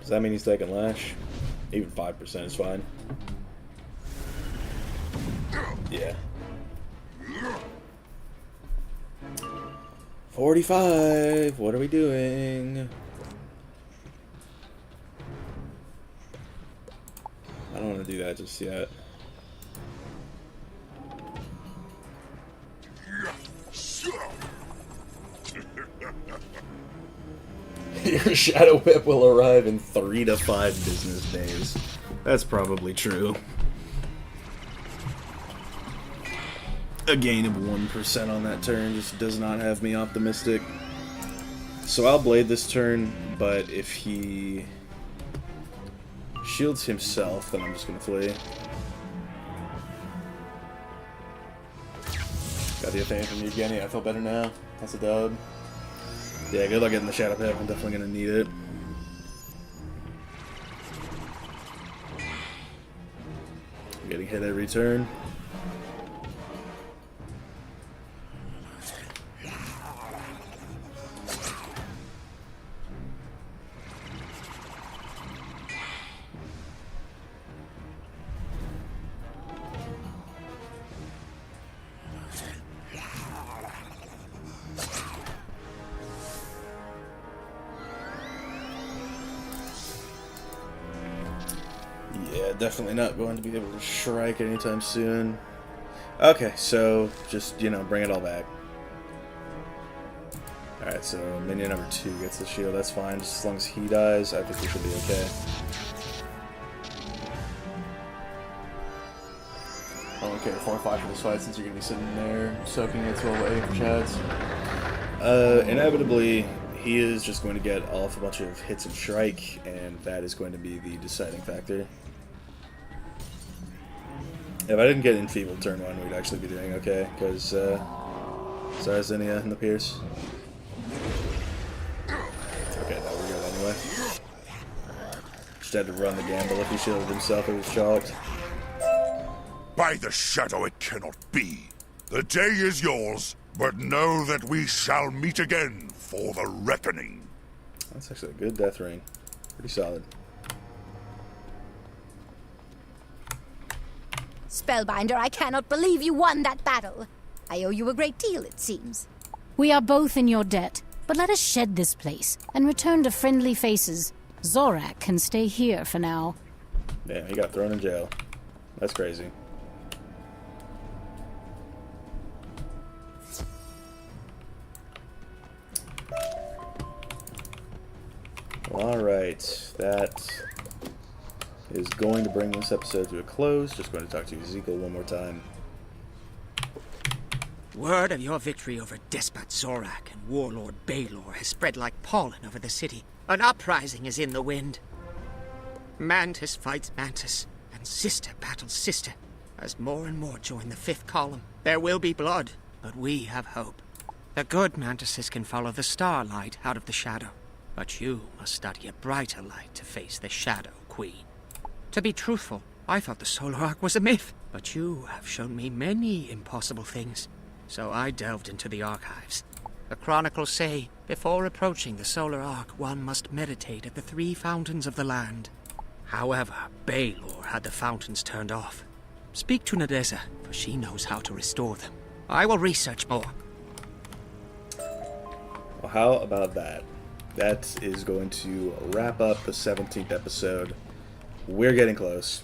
Does that mean he's taking lash? Even 5% is fine. Yeah. 45! What are we doing? I don't want to do that just yet. Your Shadow Whip will arrive in 3 to 5 business days. That's probably true. A gain of 1% on that turn just does not have me optimistic. So I'll blade this turn, but if he shields himself, then I'm just gonna flee. Got the thing from Evgeny. I feel better now. That's a dub. Yeah, good luck getting the Shadow Pip. I'm definitely going to need it. I'm getting hit every turn. Yeah, definitely not going to be able to strike anytime soon. Okay, so just, you know, bring it all back. Alright, so minion number 2 gets the shield, that's fine. Just as long as he dies, I think we should be okay. I don't care 4 or 5 for this fight since you're going to be sitting there soaking it while waiting for chads. Inevitably, he is just going to get off a bunch of hits and strike, and that is going to be the deciding factor. If I didn't get enfeebled turn 1, we'd actually be doing okay, because Zarzinia and the Pierce. Okay, now we're good anyway. Just had to run the gamble. If he shielded himself, it was chalked. By the shadow, it cannot be. The day is yours, but know that we shall meet again for the reckoning. That's actually a good death ring. Pretty solid. Spellbinder, I cannot believe you won that battle. I owe you a great deal, it seems. We are both in your debt, but let us shed this place and return to friendly faces. Zorak can stay here for now. Damn, he got thrown in jail. That's crazy. Alright, that is going to bring this episode to a close. Just going to talk to Ezekiel one more time. Word of your victory over Despot Zorak and warlord Baelor has spread like pollen over the city. An uprising is in the wind. Mantis fights Mantis, and sister battles sister. As more and more join the fifth column, there will be blood, but we have hope. The good mantises can follow the starlight out of the shadow, but you must study a brighter light to face the Shadow Queen. To be truthful, I thought the Solar Arc was a myth, but you have shown me many impossible things, so I delved into the archives. The chronicles say, before approaching the Solar Arc, one must meditate at the 3 fountains of the land. However, Baelor had the fountains turned off. Speak to Nadeza, for she knows how to restore them. I will research more. Well, how about that? That is going to wrap up the 17th episode. We're getting close.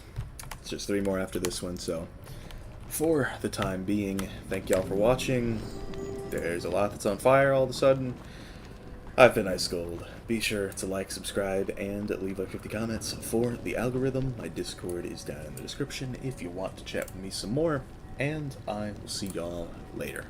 It's just 3 more after this one, so for the time being, thank y'all for watching. There's a lot that's on fire all of a sudden. I've been Ice Gold. Be sure to like, subscribe, and leave like 50 comments for the algorithm. My Discord is down in the description if you want to chat with me some more, and I will see y'all later.